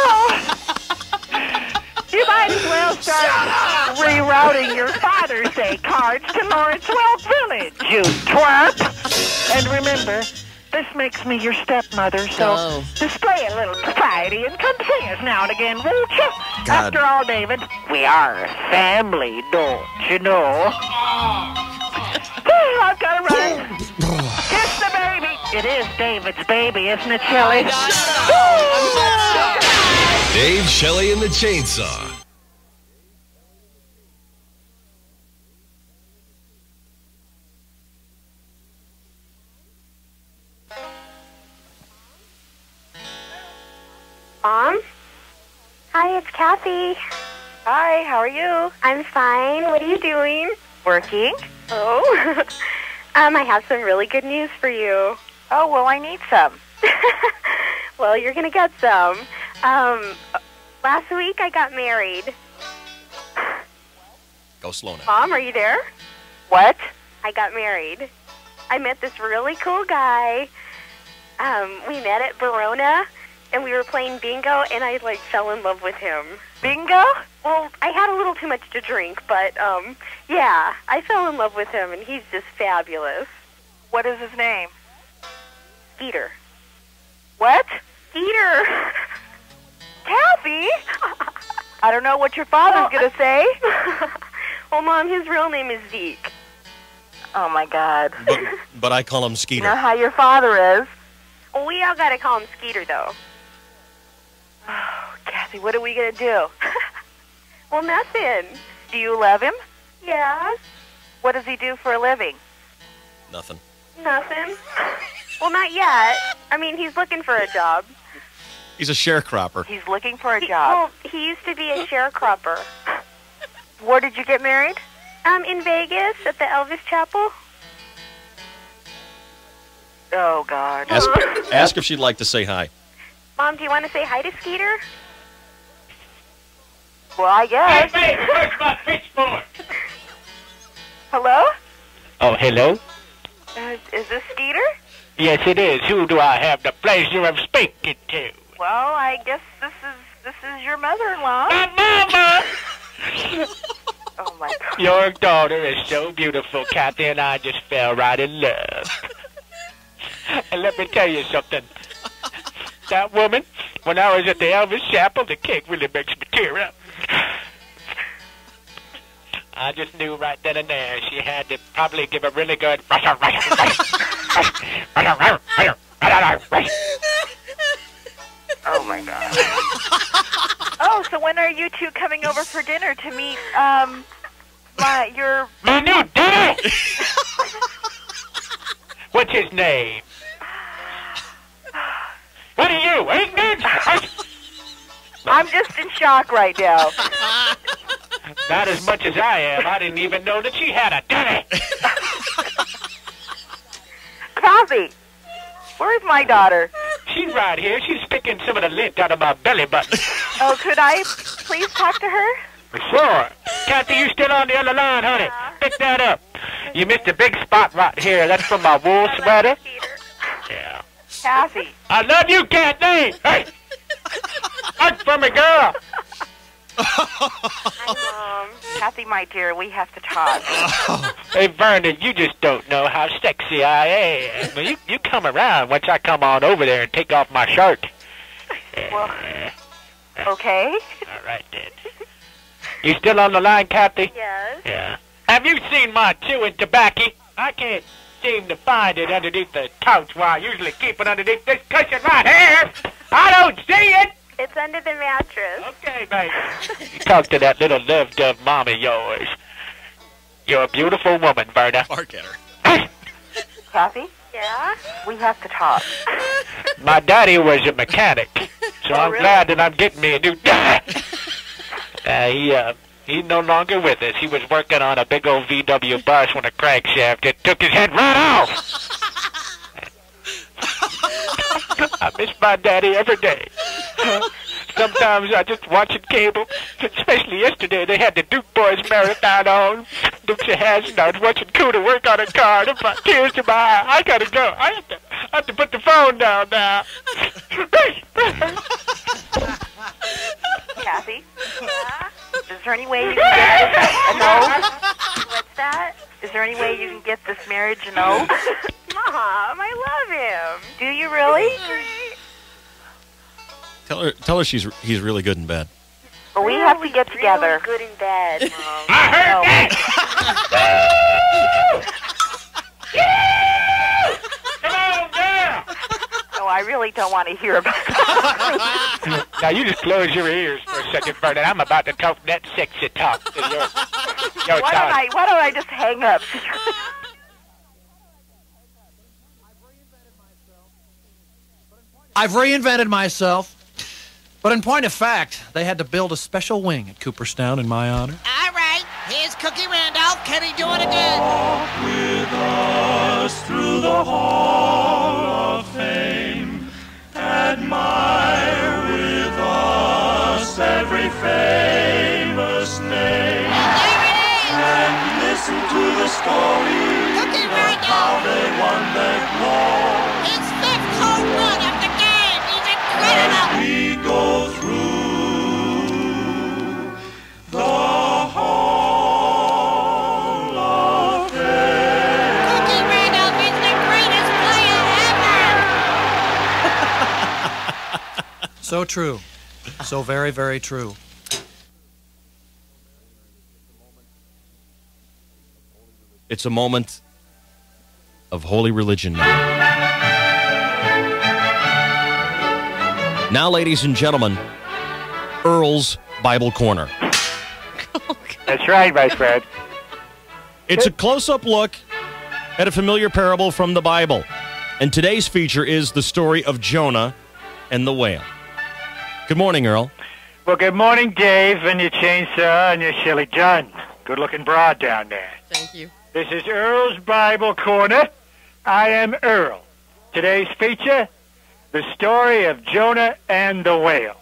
you might as well start rerouting your Father's Day cards to Lawrence Welk Village, you twerp. And remember, this makes me your stepmother, so display a little propriety and come see us now and again, won't you? God. After all, David, we are a family, don't you know? I've got to run. Kiss the baby. It is David's baby, isn't it, Shelley? Dave, Shelley, and the Chainsaw. Mom? Hi, it's Kathy. Hi, how are you? I'm fine. What are you doing? Working. Oh. I have some really good news for you. Oh, well, I need some. Well, you're going to get some. Last week I got married. Go slow now. Mom, are you there? What? I got married. I met this really cool guy. We met at Verona, and we were playing bingo, and I, fell in love with him. Bingo? Well, I had a little too much to drink, but, yeah, I fell in love with him, and he's just fabulous. What is his name? Skeeter. What? Skeeter. Kathy? I don't know what your father's going to say. Well, Mom, his real name is Zeke. Oh, my God. But I call him Skeeter. You know how your father is. Well, we all got to call him Skeeter, though. Oh, Kathy, what are we going to do? Well, nothing. Do you love him? Yeah. What does he do for a living? Nothing. Nothing. Well, not yet. I mean, he's looking for a job. He's a sharecropper. He's looking for a job. Well, he used to be a sharecropper. Where did you get married? In Vegas at the Elvis Chapel. Oh, God. Ask if she'd like to say hi. Mom, do you want to say hi to Skeeter? Well, I guess. Hey, where's my pitchfork? Hello? Oh, hello? Is this Skeeter? Yes, it is. Who do I have the pleasure of speaking to? Well, I guess this is your mother-in-law. My mama! Oh, my God. Your daughter is so beautiful, Kathy, and I just fell right in love. And let me tell you something. That woman, when I was at the Elvis Chapel, the cake really makes me tear up. I just knew right then and there she had to probably give a really good... Oh, my God. Oh, so when are you two coming over for dinner to meet, your... My new daddy! What's his name? What are you, ignorant? I'm just in shock right now. Not as much as I am. I didn't even know that she had a daddy. Kathy, where's my daughter? She's right here. She's picking some of the lint out of my belly button. Oh, could I please talk to her? Sure. Kathy, you still on the other line, honey? Yeah. Pick that up. You missed a big spot right here. That's from my wool sweater. Yeah. Kathy. I love you, Kathy. Hey. Hug for me, girl. Hi, Mom. Kathy, my dear, we have to talk. Hey, Vernon, you just don't know how sexy I am. Well, you come around once I come on over there and take off my shirt. Well, okay. All right, then. You still on the line, Kathy? Yes. Yeah. have you seen my chewing tobacco? I can't seem to find it underneath the couch where I usually keep it underneath this cushion right here. I don't see it. It's under the mattress. Okay, baby. Talk to that little love dove mom of yours. You're a beautiful woman, Verna. Bark at her. Kathy? Yeah? We have to talk. My daddy was a mechanic, so I'm glad that I'm getting me a new dad. He's no longer with us. He was working on a big old VW bus when a crankshaft it took his head right off. I miss my daddy every day. Sometimes I just watching cable, especially yesterday. They had the Duke Boys marathon on. Dukes of Hazzard. I was watching Cooter work on a car. There's my tears to my eye. I gotta go. I have to put the phone down now. Kathy? Is there any way you can get this a no? What's that? Is there any way you can get this marriage a no? Mom, I love him. Do you really? Tell her he's really good in bed. But we have to get together. Real good in bed, Mom. I heard that! Come on now! No, I really don't want to hear about it. Now you just close your ears for a second, Vernon. I'm about to talk that sexy talk to your Why don't I just hang up? I've reinvented myself. But in point of fact, they had to build a special wing at Cooperstown in my honor. All right, here's Cookie Randolph. Can he do it again? Walk with us through the Hall of Fame. Admire with us every famous name. And listen to the story of how they won their glory. His fifth home run of the game. He's incredible. As we go through the Hall of Fame. Cookie Randolph is the greatest player ever. So true. So very, very true. It's a moment of holy religion now. Now, ladies and gentlemen, Earl's Bible Corner. That's right, my friend. It's a close-up look at a familiar parable from the Bible. And today's feature is the story of Jonah and the whale. Good morning, Earl. Well, good morning, Dave, and your chainsaw and your Shelley John. Good-looking broad down there. Thank you. This is Earl's Bible Corner. I am Earl. Today's feature, the story of Jonah and the whale.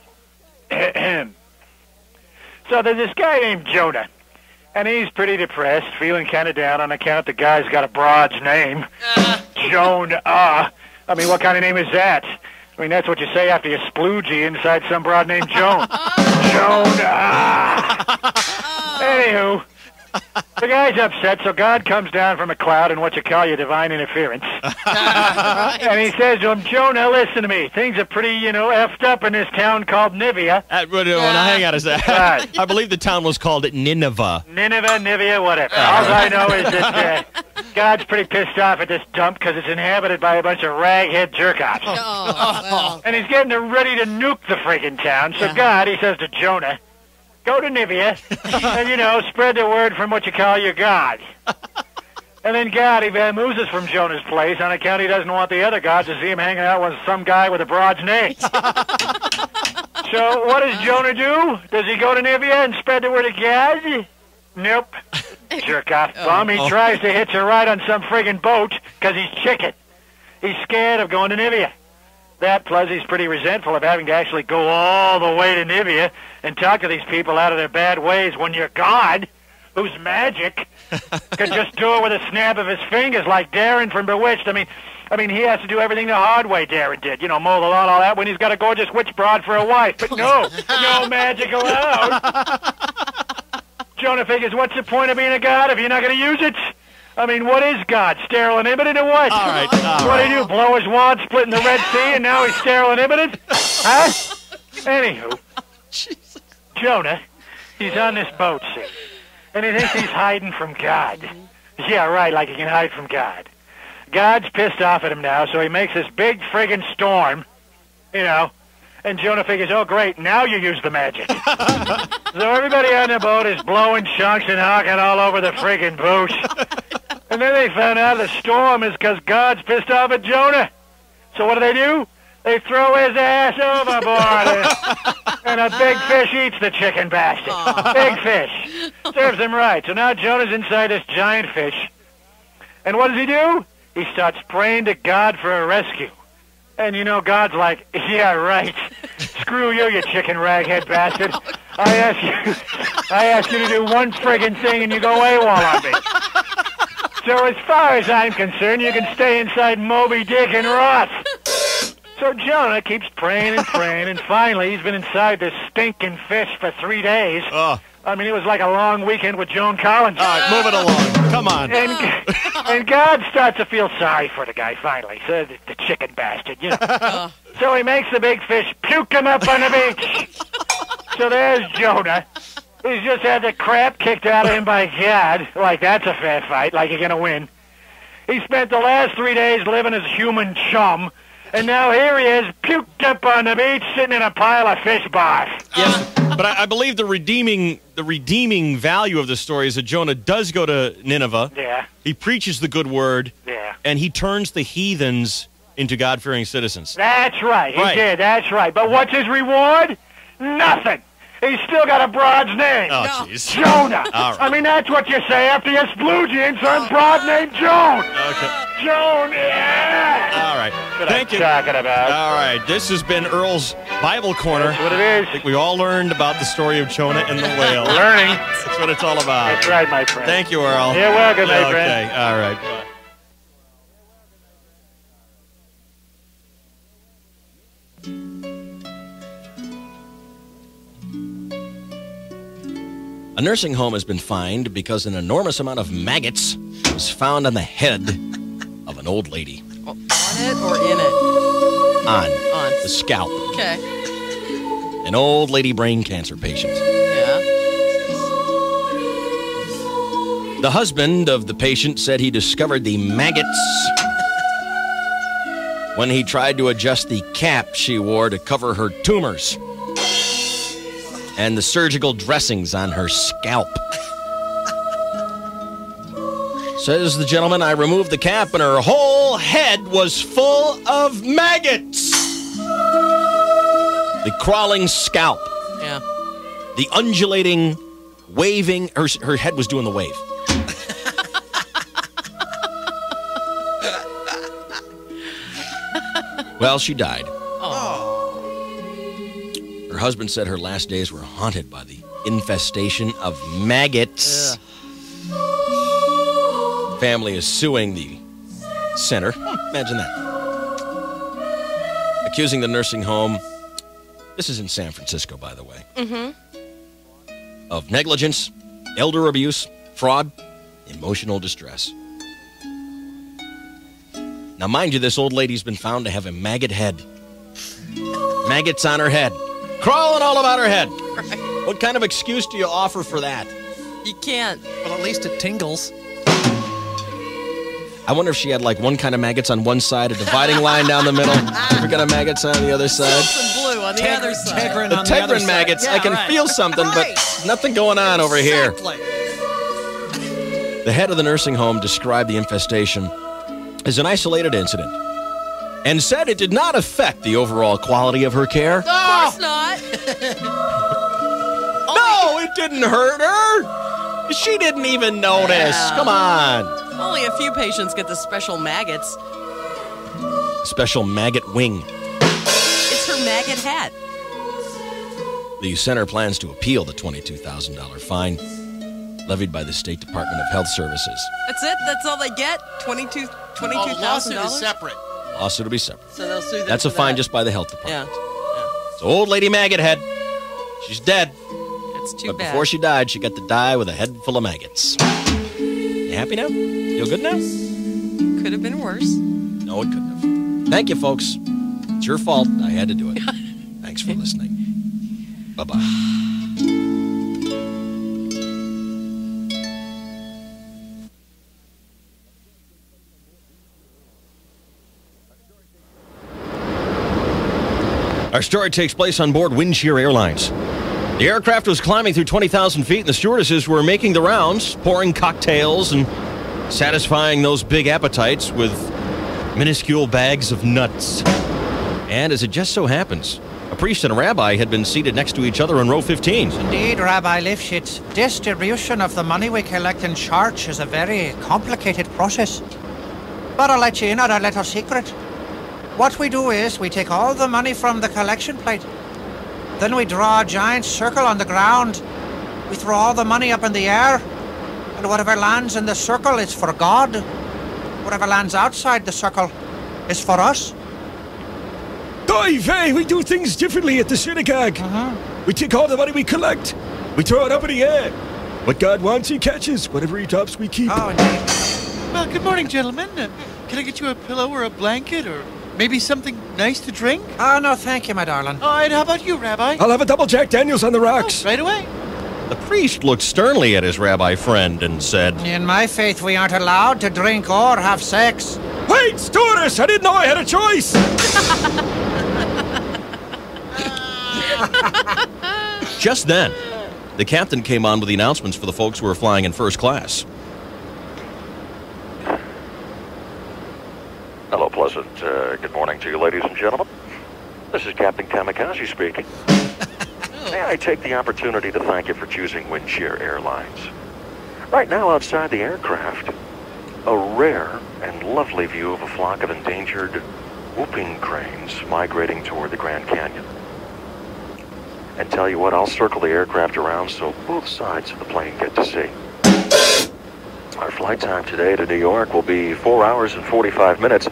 So there's this guy named Jonah, and he's pretty depressed, feeling kind of down on account the guy's got a broad's name. Jonah. I mean, what kind of name is that? I mean, that's what you say after you sploogey inside some broad named Joan. Jonah. Anywho, the guy's upset, so God comes down from a cloud in what you call your divine interference. And he says to him, Jonah, listen to me. Things are pretty, effed up in this town called Nivea. Now, hang on a second. I believe the town was called Nineveh. Nivea, whatever. All I know is that God's pretty pissed off at this dump because it's inhabited by a bunch of raghead jerk-offs. And he's getting ready to nuke the friggin' town. So God, he says to Jonah, go to Nivea and, spread the word from what you call your God. And then God, he moves from Jonah's place on account he doesn't want the other gods to see him hanging out with some guy with a broad's name. So what does Jonah do? Does he go to Nivea and spread the word of God? Nope. Jerk-off bum. He tries to hitch a ride on some friggin' boat because he's chicken. He's scared of going to Nivea. That plus he's pretty resentful of having to actually go all the way to Nivea and talk to these people out of their bad ways when your God, who's magic, could just do it with a snap of his fingers like Darren from Bewitched. I mean, he has to do everything the hard way Darren did. Mow the lawn, all that, when he's got a gorgeous witch broad for a wife. But no magic allowed. Jonah figures, what's the point of being a god if you're not going to use it? I mean, what is God? Sterile and impotent or what? All right. What did he do? Blow his wand, split in the Red Sea, and now he's sterile and impotent? Huh? Anywho, Jonah, he's on this boat, see? And he thinks he's hiding from God. Yeah, right, like he can hide from God. God's pissed off at him now, so he makes this big friggin' storm, you know, and Jonah figures, oh, great, now you use the magic. So everybody on the boat is blowing chunks and honking all over the friggin' boat. And then they found out the storm is because God's pissed off at Jonah. So what do? They throw his ass overboard, and a big fish eats the chicken bastard. Big fish. Serves him right. So now Jonah's inside this giant fish. And what does he do? He starts praying to God for a rescue. And you know, God's like, yeah, right. Screw you, you chicken raghead bastard. I ask you to do one friggin' thing and you go AWOL on me. So as far as I'm concerned, you can stay inside Moby Dick and rot. So Jonah keeps praying and praying, and finally he's been inside this stinking fish for 3 days. I mean, it was like a long weekend with Joan Collins. All right, move it along. Come on. And God starts to feel sorry for the guy, finally. So the chicken bastard, you know. So he makes the big fish puke him up on the beach. So there's Jonah. He's just had the crap kicked out of him by God. Like, that's a fair fight, like you're going to win. He spent the last 3 days living as human chum. And now here he is, puked up on the beach, sitting in a pile of fish bars. Yes, but I believe the redeeming value of the story is that Jonah does go to Nineveh. Yeah. He preaches the good word. Yeah. And he turns the heathens into God-fearing citizens. That's right. He did. That's right. But what's his reward? Nothing. He's still got a broad's name. Oh, jeez. Jonah. All right. I mean, that's what you say after you splooge some broad named Joan. Okay. Joan, yeah. All right. Thank you. Talking about. All right. This has been Earl's Bible Corner. That's what it is. I think we all learned about the story of Jonah and the whale. Learning. That's what it's all about. That's right, my friend. Thank you, Earl. You're welcome, my friend. Okay. All right. Bye. A nursing home has been fined because an enormous amount of maggots was found on the head of an old lady. On it or in it? On the scalp. Okay. An old lady brain cancer patient. Yeah. The husband of the patient said he discovered the maggots when he tried to adjust the cap she wore to cover her tumors and the surgical dressings on her scalp. Says the gentleman, I removed the cap and her whole head was full of maggots. The crawling scalp. Yeah. The undulating, waving, her head was doing the wave. Well, she died. Her husband said her last days were haunted by the infestation of maggots. The family is suing the center. Imagine that. Accusing the nursing home, this is in San Francisco, by the way, of negligence, elder abuse, fraud, emotional distress. Now, mind you, this old lady's been found to have a maggot head. Maggots on her head. Crawling all about her head. Right. What kind of excuse do you offer for that? You can't. Well, at least it tingles. I wonder if she had like one kind of maggots on one side, a dividing line down the middle, different kind of maggots on the other side. Some blue on the other side. Tegrin The on the other Tegrin side. maggots, Yeah, I can right. feel something, but nothing going on over here. The head of the nursing home described the infestation as an isolated incident and said it did not affect the overall quality of her care. Of course not. No, it didn't hurt her. She didn't even notice. Yeah. Come on. Only a few patients get the special maggots. Special maggot wing. It's her maggot hat. The center plans to appeal the $22,000 fine levied by the State Department of Health Services. That's it? That's all they get? $22,000? Lawsuit is separate. Lawsuit will be separate. So they'll sue them That's a for fine that. just by the health department. Yeah. So old lady maggot head. She's dead. It's too But bad. before she died, she got to die with a head full of maggots. You happy now? Feel good now? Could have been worse. No, it couldn't have. Thank you, folks. It's your fault. I had to do it. Thanks for listening. Bye-bye. Our story takes place on board Windshear Airlines. The aircraft was climbing through 20,000 feet, and the stewardesses were making the rounds, pouring cocktails and satisfying those big appetites with minuscule bags of nuts. And as it just so happens, a priest and a rabbi had been seated next to each other in row 15. Indeed, Rabbi Lifshitz. Distribution of the money we collect in church is a very complicated process. But I'll let you in on a little secret. What we do is we take all the money from the collection plate. Then we draw a giant circle on the ground. We throw all the money up in the air. And whatever lands in the circle is for God. Whatever lands outside the circle is for us. Hey, we do things differently at the synagogue. We take all the money we collect. We throw it up in the air. What God wants, he catches. Whatever he drops, we keep. Oh, indeed. Well, good morning, gentlemen. Can I get you a pillow or a blanket or maybe something nice to drink? Oh, no, thank you, my darling. All right, how about you, Rabbi? I'll have a double Jack Daniels on the rocks. Oh, right away. The priest looked sternly at his rabbi friend and said, In my faith, we aren't allowed to drink or have sex. Wait, stewardess! I didn't know I had a choice! Just then, the captain came on with the announcements for the folks who were flying in first class. Hello, pleasant good morning to you, ladies and gentlemen. This is Captain Kamikaze speaking. May I take the opportunity to thank you for choosing Windshear Airlines. Right now, outside the aircraft, a rare and lovely view of a flock of endangered whooping cranes migrating toward the Grand Canyon. And tell you what, I'll circle the aircraft around so both sides of the plane get to see. Our flight time today to New York will be 4 hours and 45 minutes,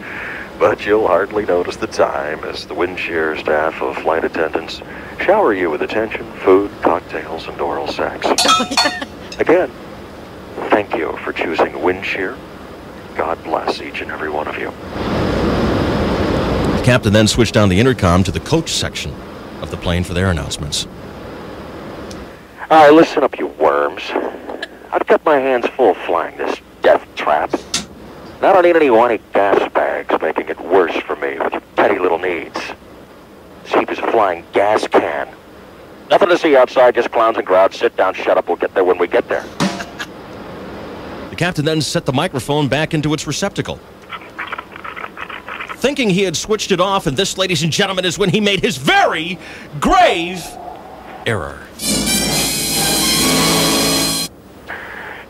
but you'll hardly notice the time as the Windshear staff of flight attendants shower you with attention, food, cocktails, and oral sex. Again, thank you for choosing Windshear. God bless each and every one of you. The captain then switched on the intercom to the coach section of the plane for their announcements. All right, listen up, you worms. I've got my hands full flying this death trap. And I don't need any whiny gas bags making it worse for me with your petty little needs. Cheap as a flying gas can. Nothing to see outside, just clowns and crowds. Sit down, shut up, we'll get there when we get there. The captain then set the microphone back into its receptacle. Thinking he had switched it off, and this, ladies and gentlemen, is when he made his very grave error.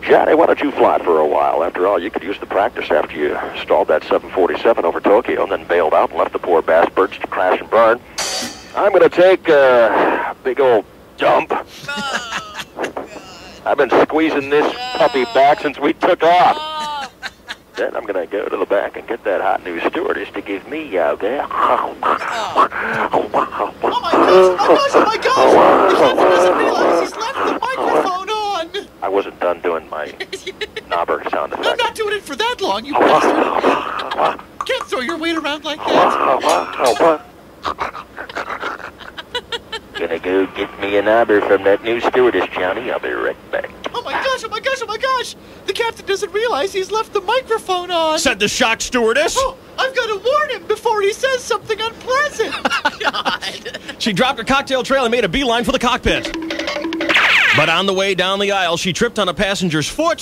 Johnny, why don't you fly for a while? After all, you could use the practice after you stalled that 747 over Tokyo and then bailed out and left the poor bass birds to crash and burn. I'm going to take a big old dump. I've been squeezing this puppy back since we took off. Then I'm going to go to the back and get that hot new stewardess to give me out there. Oh my gosh! The captain doesn't realize he's left the microphone on! I wasn't done doing my knobber sound effect. I'm not doing it for that long, you bastard! Can't throw your weight around like that! Gonna go get me a knobber from that new stewardess, Johnny. I'll be right back. Oh my gosh, oh my gosh, oh my gosh! The captain doesn't realize he's left the microphone on! Said the shocked stewardess. Oh, I've got to warn him before he says something unpleasant! God. She dropped her cocktail trail and made a beeline for the cockpit. But on the way down the aisle, she tripped on a passenger's foot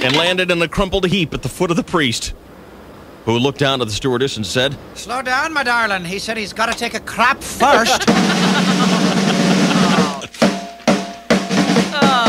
and landed in a crumpled heap at the foot of the priest, who looked down at the stewardess and said, Slow down, my darling. He said he's got to take a crap first. Oh.